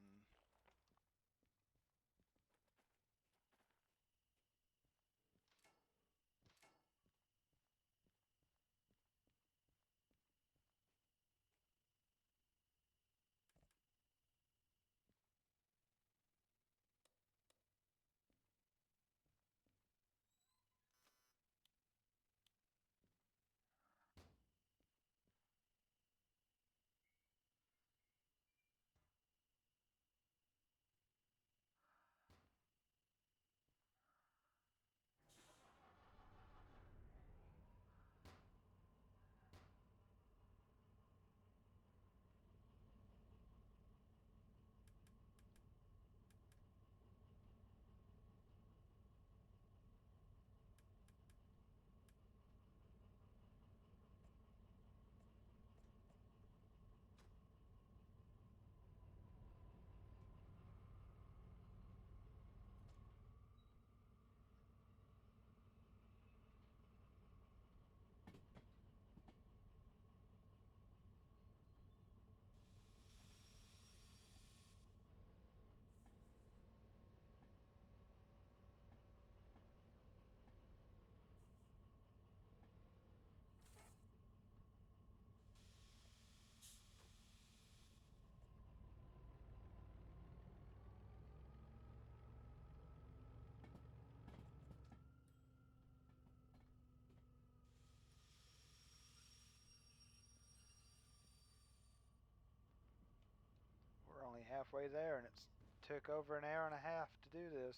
halfway there, and it's took over an hour and a half to do this.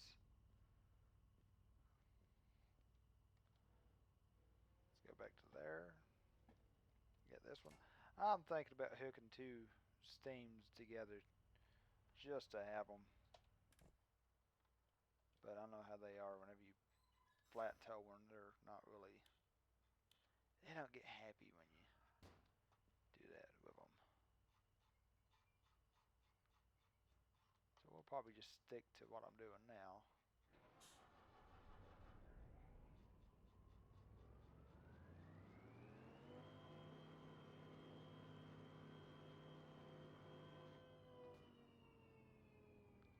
Let's go back to there. Get this one. I'm thinking about hooking two steams together just to have them. But I know how they are whenever you flat toe one. They're not really, they don't get happy when you do that with them. So we'll probably just stick to what I'm doing now.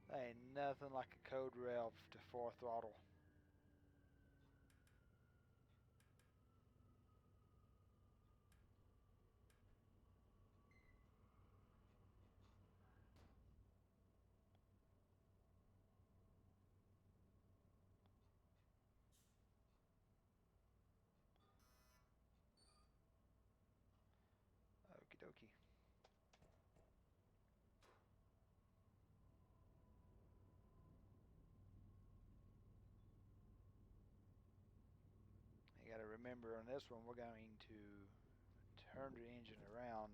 There ain't nothing like a code rev to 4 throttle. Okie dokie. You got to remember on this one, we're going to turn the engine around.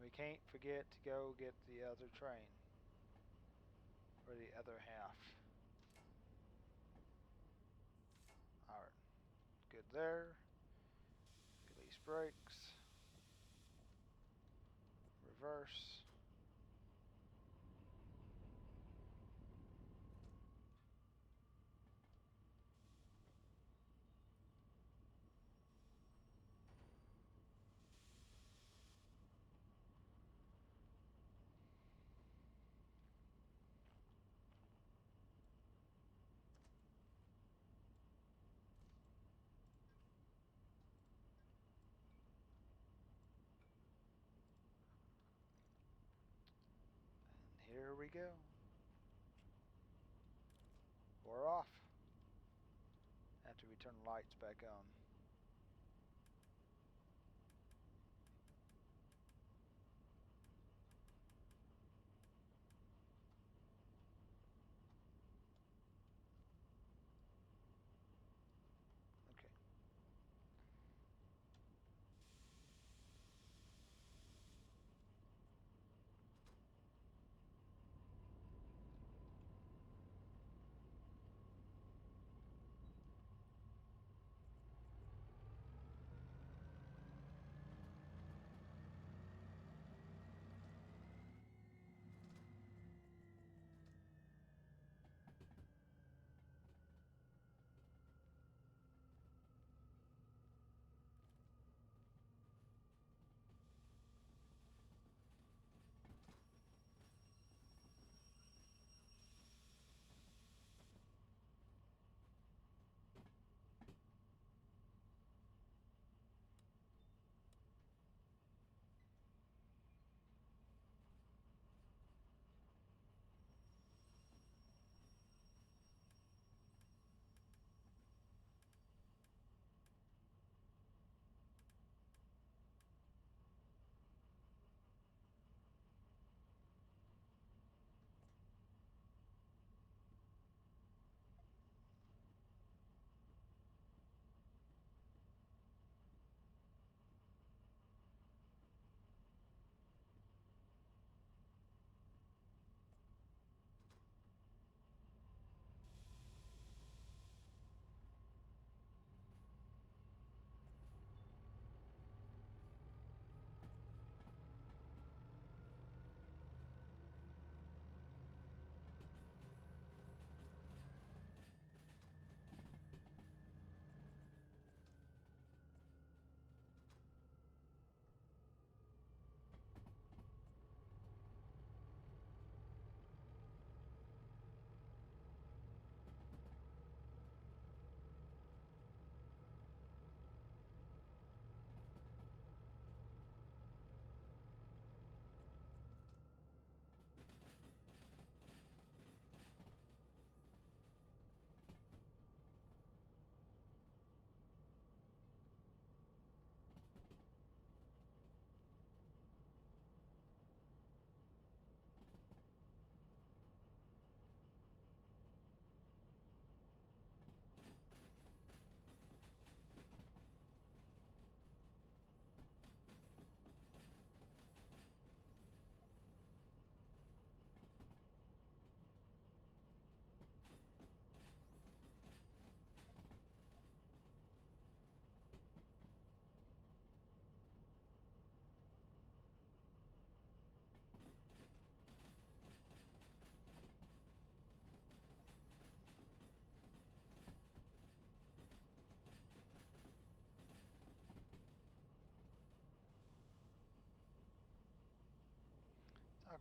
We can't forget to go get the other train, or the other half. Alright, good there. Release brakes. Reverse. And here we go. We're off. After we turn the lights back on. Okay.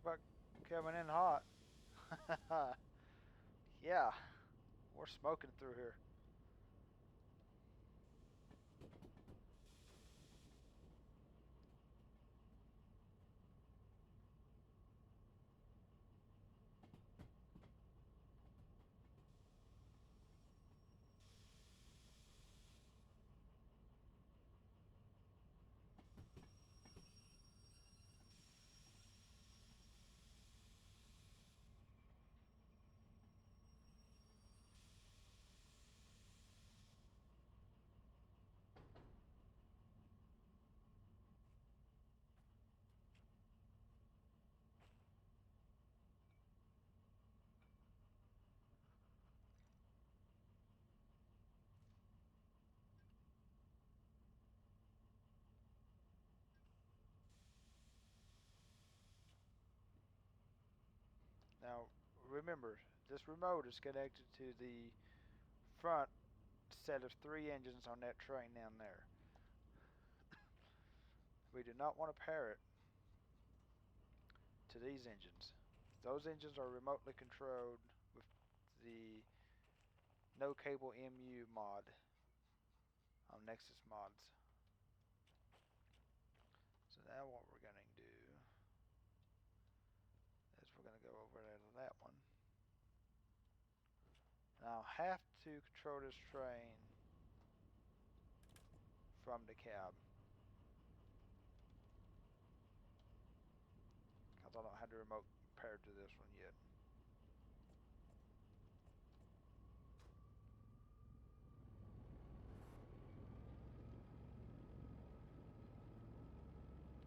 about coming in hot? Yeah, we're smoking through here. Now, remember, this remote is connected to the front set of 3 engines on that train down there. We do not want to pair it to these engines. Those engines are remotely controlled with the no cable MU mod on Nexus mods. So now what we're going to do is we're going to go over there to that one. And I'll have to control this train from the cab, because I don't have the remote paired to this one yet.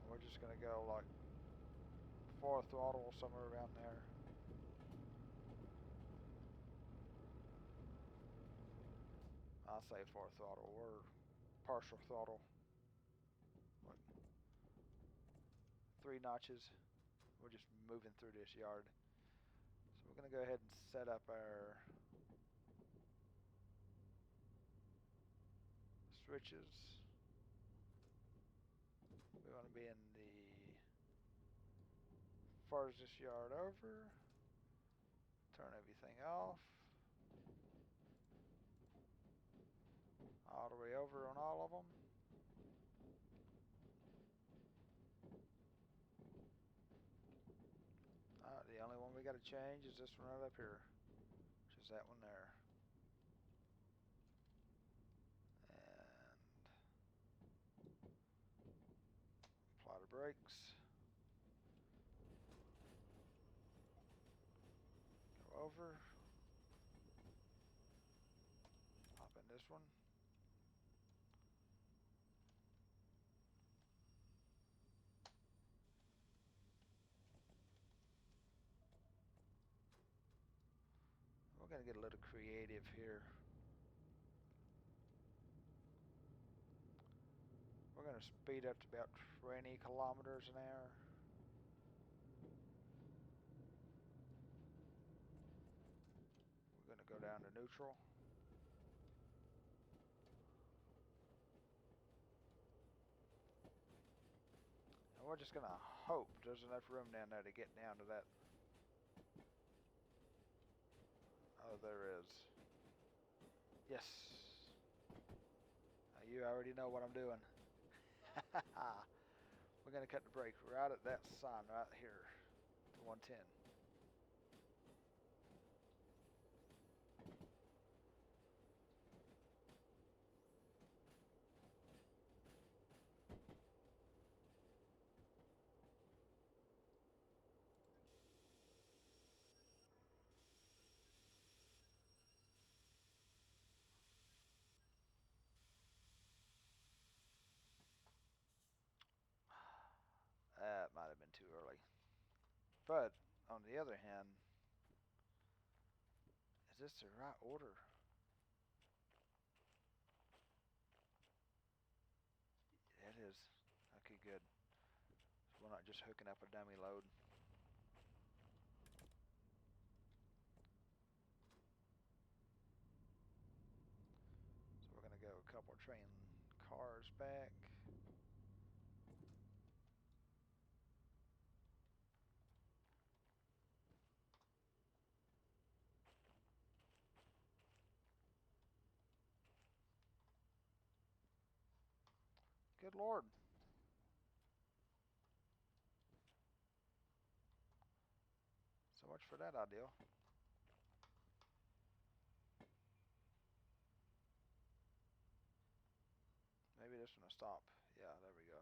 And we're just going to go like 4 throttle, somewhere around there. I'll say 4 throttle or partial throttle. Like 3 notches. We're just moving through this yard. So we're going to go ahead and set up our switches. We want to be in the farthest yard over. Turn everything off. All the way over on all of them. The only one we got to change is this one right up here, which is that one there. And apply the brakes. Go over. Hop in this one. We're going to get a little creative here. We're going to speed up to about 20 kilometers an hour. We're going to go down to neutral. And we're just going to hope there's enough room down there to get down to that. Oh, there is. Yes. Now you already know what I'm doing. We're going to cut the brake right at that sign right here, the 110. That might have been too early. But, on the other hand, is this the right order? It is. Okay, good. So we're not just hooking up a dummy load. So we're going to go a couple train cars back. Good Lord. So much for that idea. Maybe this one will stop. Yeah, there we go.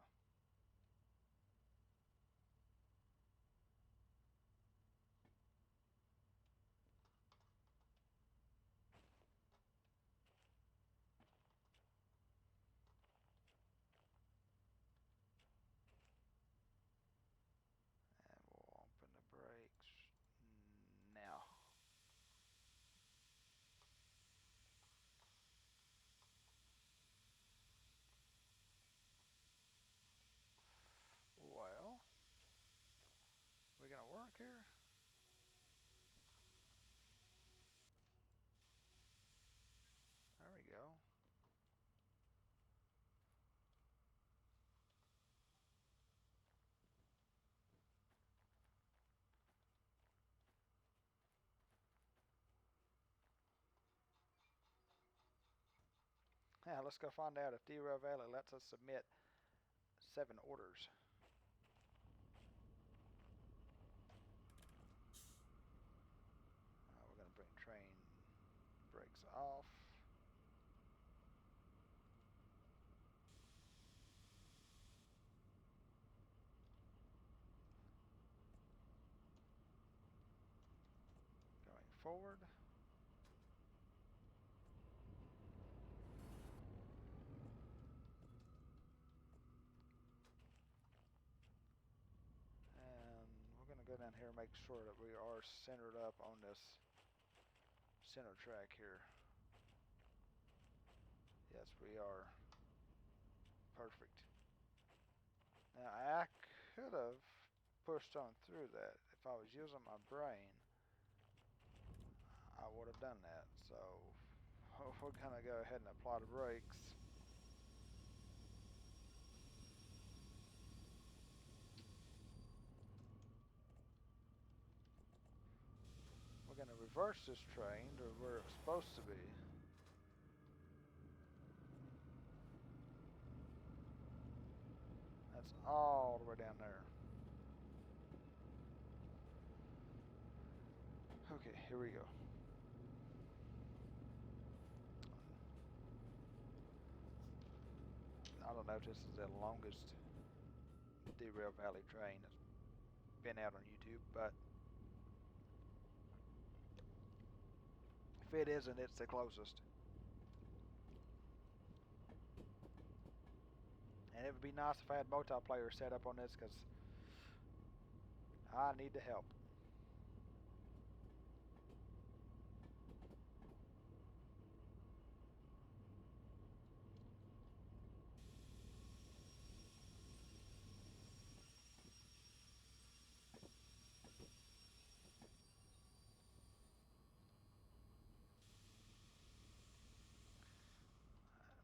And we'll open the brakes now. Well, we gonna work here? There we go. Now let's go find out if Derail Valley lets us submit 7 orders. We're gonna bring train brakes off. Going forward. And we're going to go down here and make sure that we are centered up on this center track here. Yes, we are. Perfect. Now, I could have pushed on through that. If I was using my brain, I would have done that. So, we're going to go ahead and apply the brakes. We're going to reverse this train to where it's supposed to be. That's all the way down there. Okay, here we go. I don't know if this is the longest Derail Valley train that's been out on YouTube, but if it isn't, it's the closest. And it would be nice if I had multiplayer set up on this, because I need the help.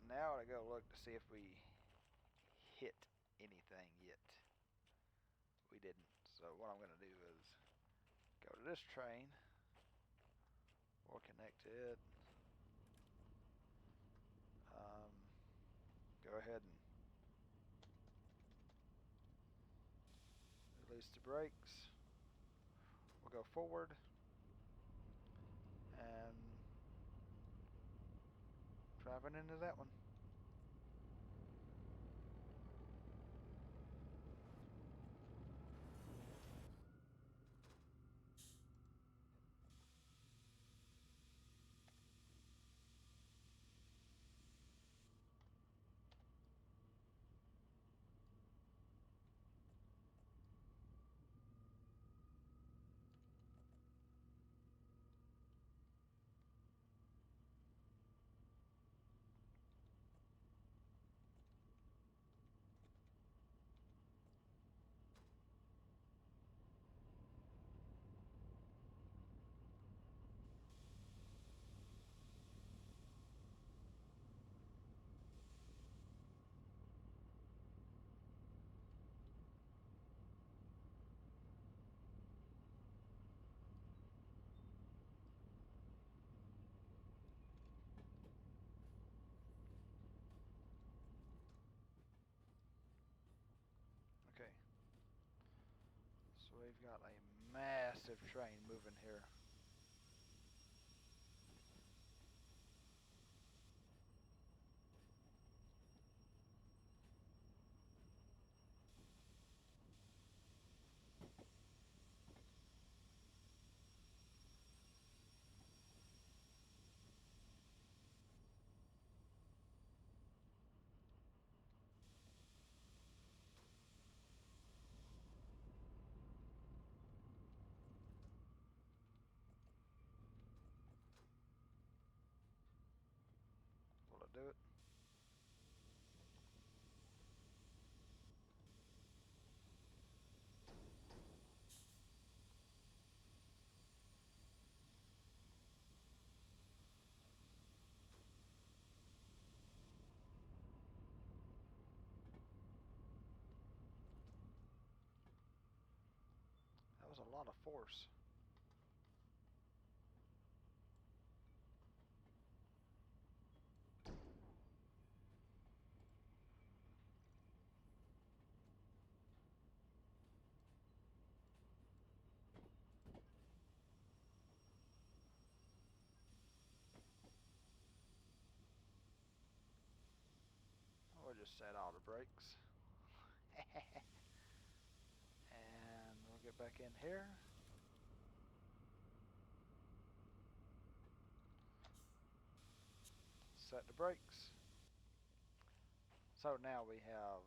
Now I go look to see if we hit anything yet. We didn't. So what I'm going to do is go to this train, or connect to it. Go ahead and release the brakes. We'll go forward and driving into that one. we've got a massive train moving here. Will it do it? That was a lot of force. We'll just set all the brakes. And we'll get back in here. Set the brakes. So now we have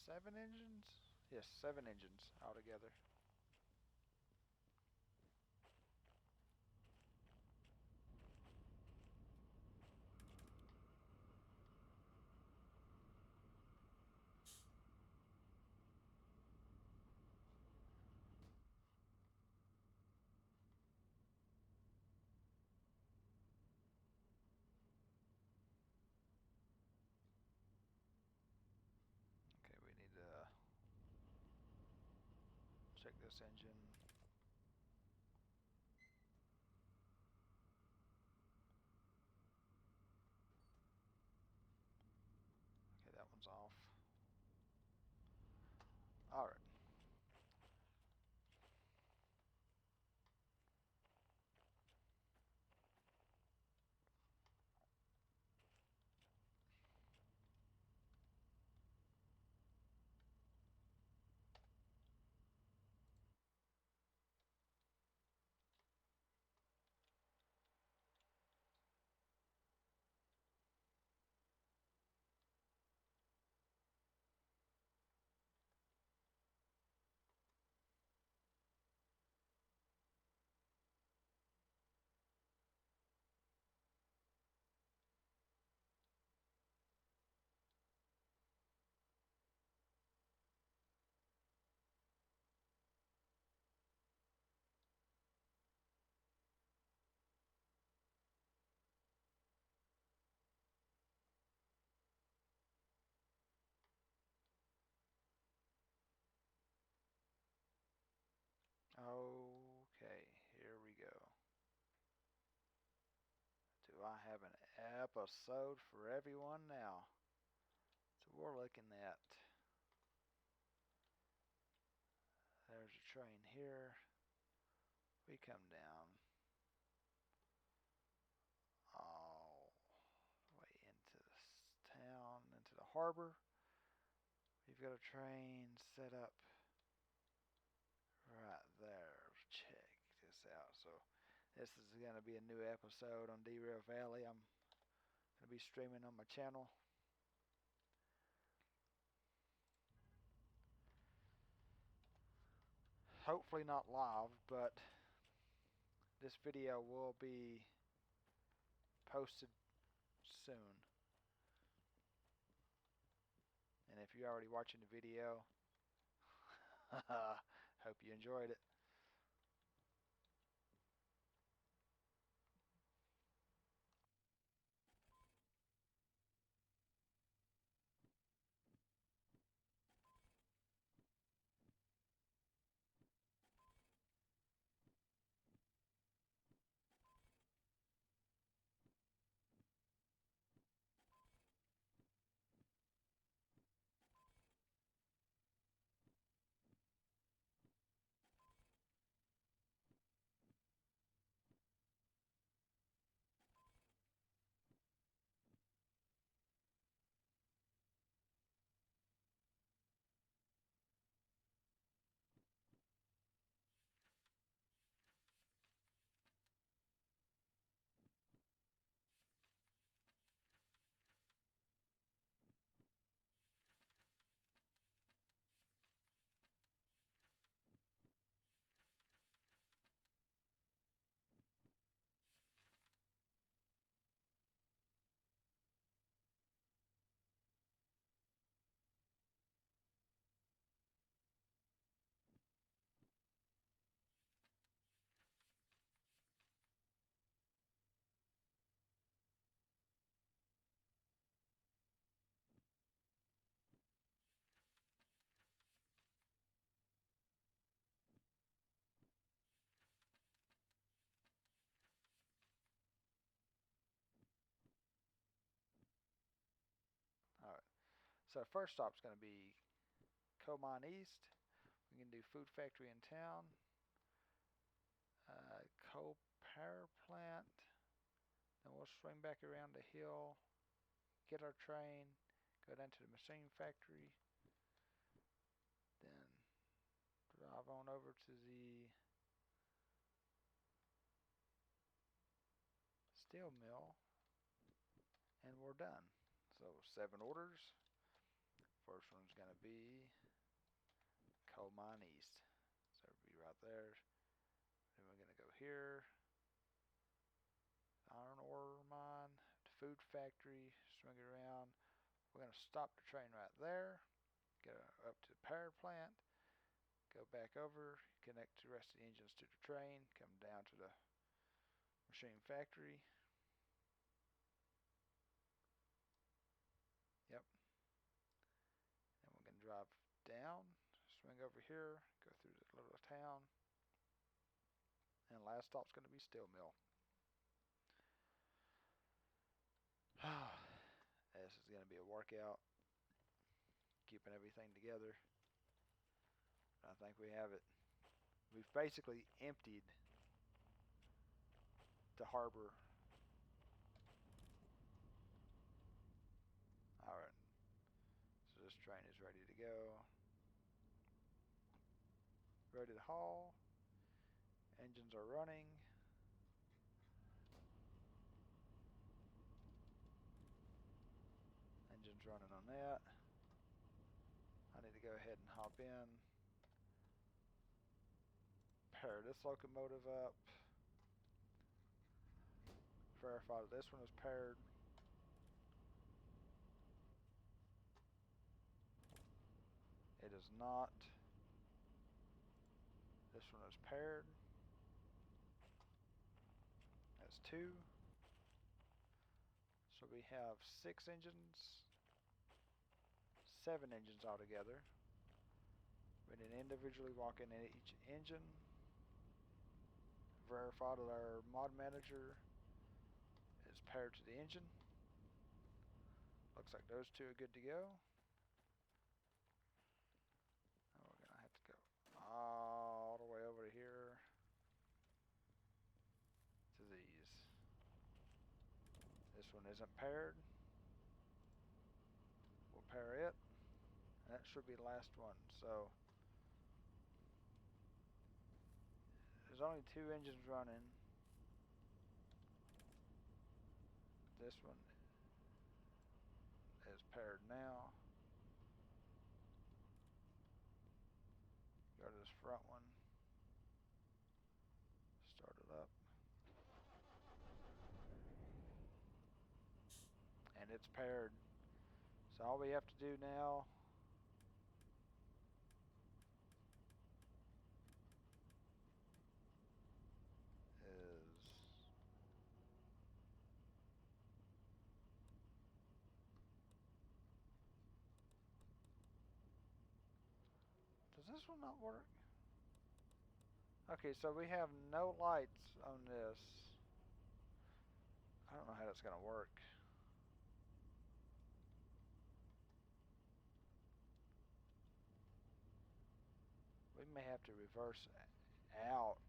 7 engines? Yes, 7 engines altogether. Okay, we need to check this engine. Okay, that one's off. Alright. Okay, here we go. Do I have an episode for everyone now? So we're looking at, there's a train here. We come down all the way into this town, into the harbor. We've got a train set up right there. Check this out. So this is going to be a new episode on Derail Valley. I'm going to be streaming on my channel. Hopefully not live, but this video will be posted soon. And if you're already watching the video, hope you enjoyed it. So first stop's going to be Coal Mine East. We can do Food Factory in Town, Coal Power Plant. Then we'll swing back around the hill, get our train, go down to the Machine Factory, then drive on over to the steel mill, and we're done. So 7 orders. First one's going to be Coal Mine East. So it'll be right there. Then we're going to go here, iron ore mine, food factory, swing it around. We're going to stop the train right there, get up to the power plant, go back over, connect the rest of the engines to the train, come down to the machine factory. Yep. And we're going to drive down, swing over here, go through the little town, and last stop's going to be steel mill. This is going to be a workout, keeping everything together. I think we have it. We've basically emptied the harbor. Alright, so this train is ready to go. Ready to haul. Engines are running. Engine's running on that. I need to go ahead and hop in. Pair this locomotive up. Verify that this one is paired. It is not. This one is paired. That's 2. So we have 6 engines, 7 engines altogether. We need to individually walk in each engine. Verify that our mod manager is paired to the engine. Looks like those 2 are good to go. And we're gonna have to go all the way over to here to these. This one isn't paired. We'll pair it. And that should be the last one. So there's only 2 engines running. This one is paired now. Go to this front one. Start it up. And it's paired. So all we have to do now is does this one not work? Okay, so we have no lights on this. I don't know how that's gonna work. We may have to reverse out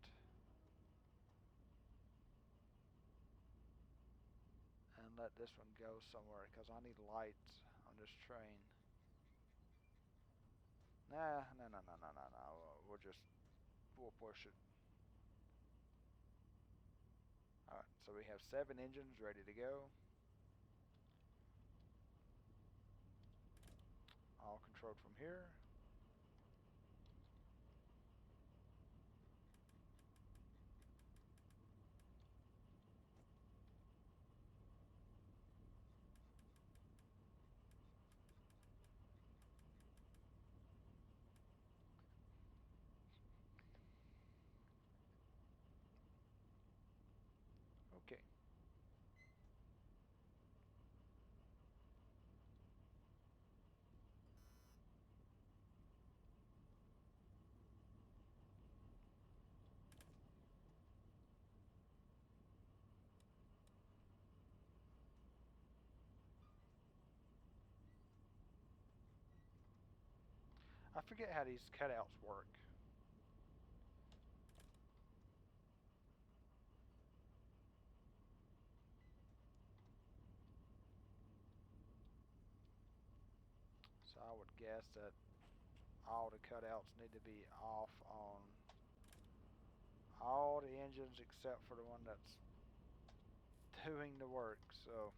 and let this one go somewhere because I need lights on this train. Nah, no. We'll push it. Alright, so we have 7 engines ready to go. All controlled from here. Okay. I forget how these cutouts work. So I would guess that all the cutouts need to be off on all the engines except for the one that's doing the work. So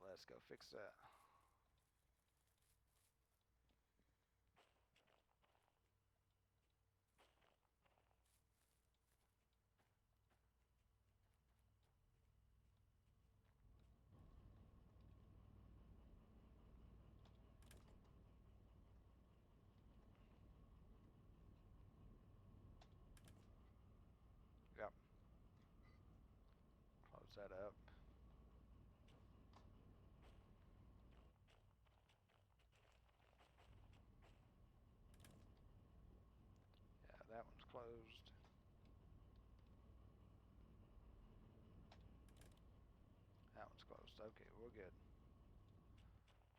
let's go fix that. Yep. Close that up. Yeah, that one's closed. That one's closed. Okay, we're good.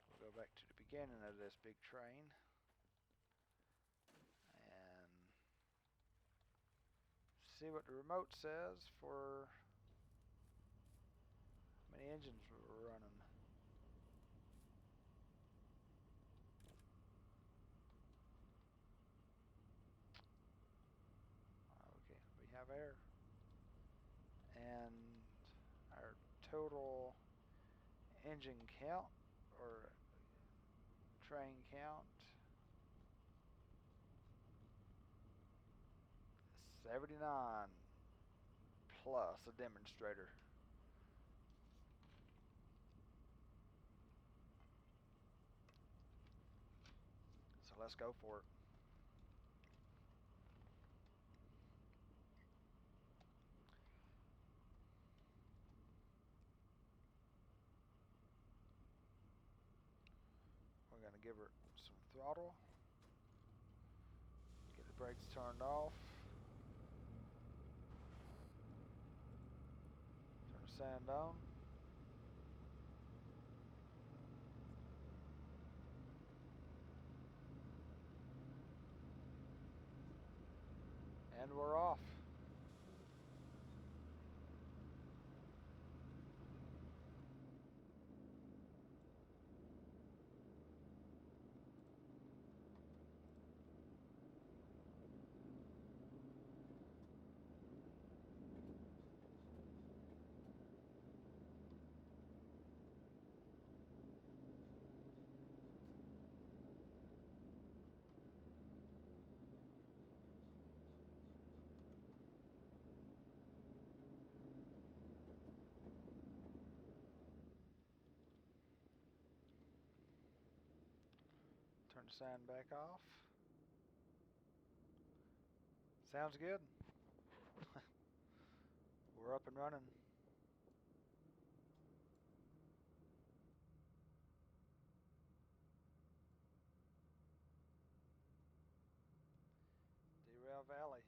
We'll go back to the beginning of this big train and see what the remote says for how many engines we're running. Okay, we have air. And our total engine count or train count, 79 plus a demonstrator. So let's go for it. We're going to give her some throttle, get the brakes turned off, turn the sand on. And we're off. Turn the sand back off. Sounds good. We're up and running. Derail Valley.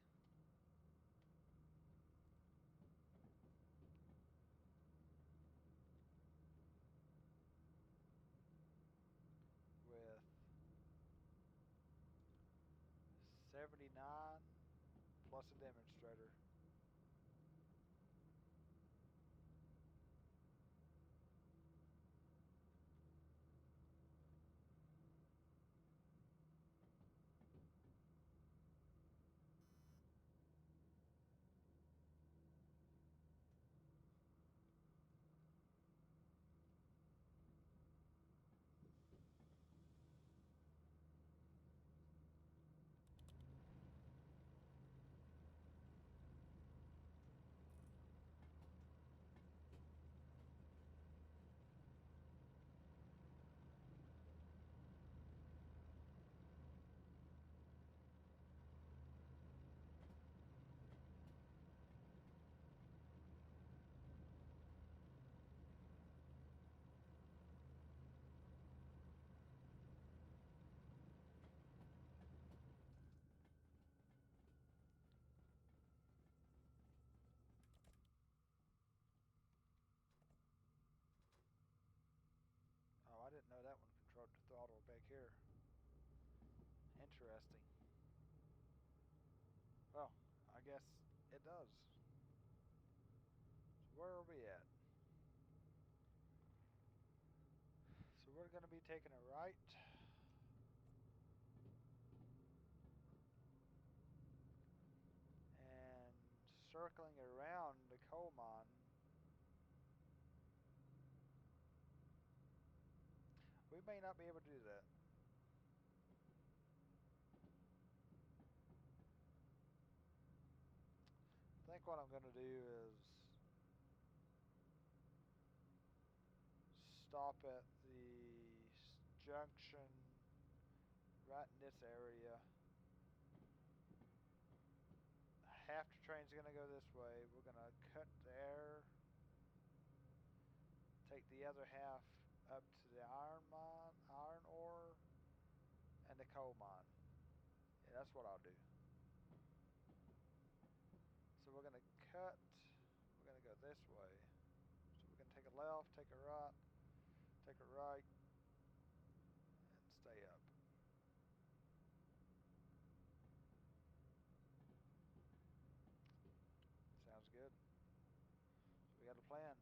With 79 plus a demonstrator. interesting. Well, I guess it does. So where are we at? So we're going to be taking a right. And circling around the coal mine. We may not be able to do that. I think what I'm going to do is stop at the junction right in this area. Half the train's going to go this way. We're going to cut there. Take the other half up to the iron mine, iron ore, and the coal mine. Yeah, that's what I'll do. So we're going to cut. We're going to go this way. So we're going to take a left, take a right, take a right, and stay up. Sounds good. So we got a plan.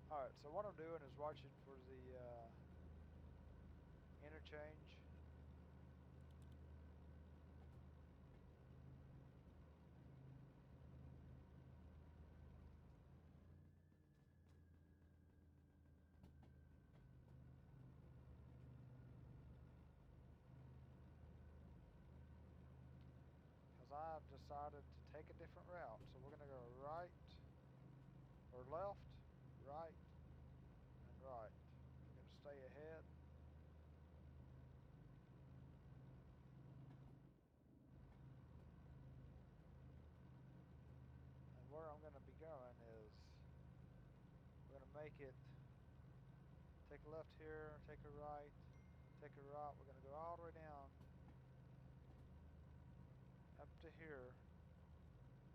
Alright, so what I'm doing is watching for the interchange. Because I've decided to take a different route. So we're going to go right, or left, right, and right. We're going to stay ahead. And where I'm going to be going is, we're going to make it, take a left here, take a right, take a right. We're going to go all the way down up to here.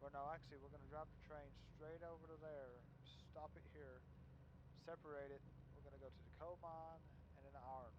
Well, no, actually, we're going to drive the train straight over to there, stop it here, separate it. We're going to go to the coal mine and then the iron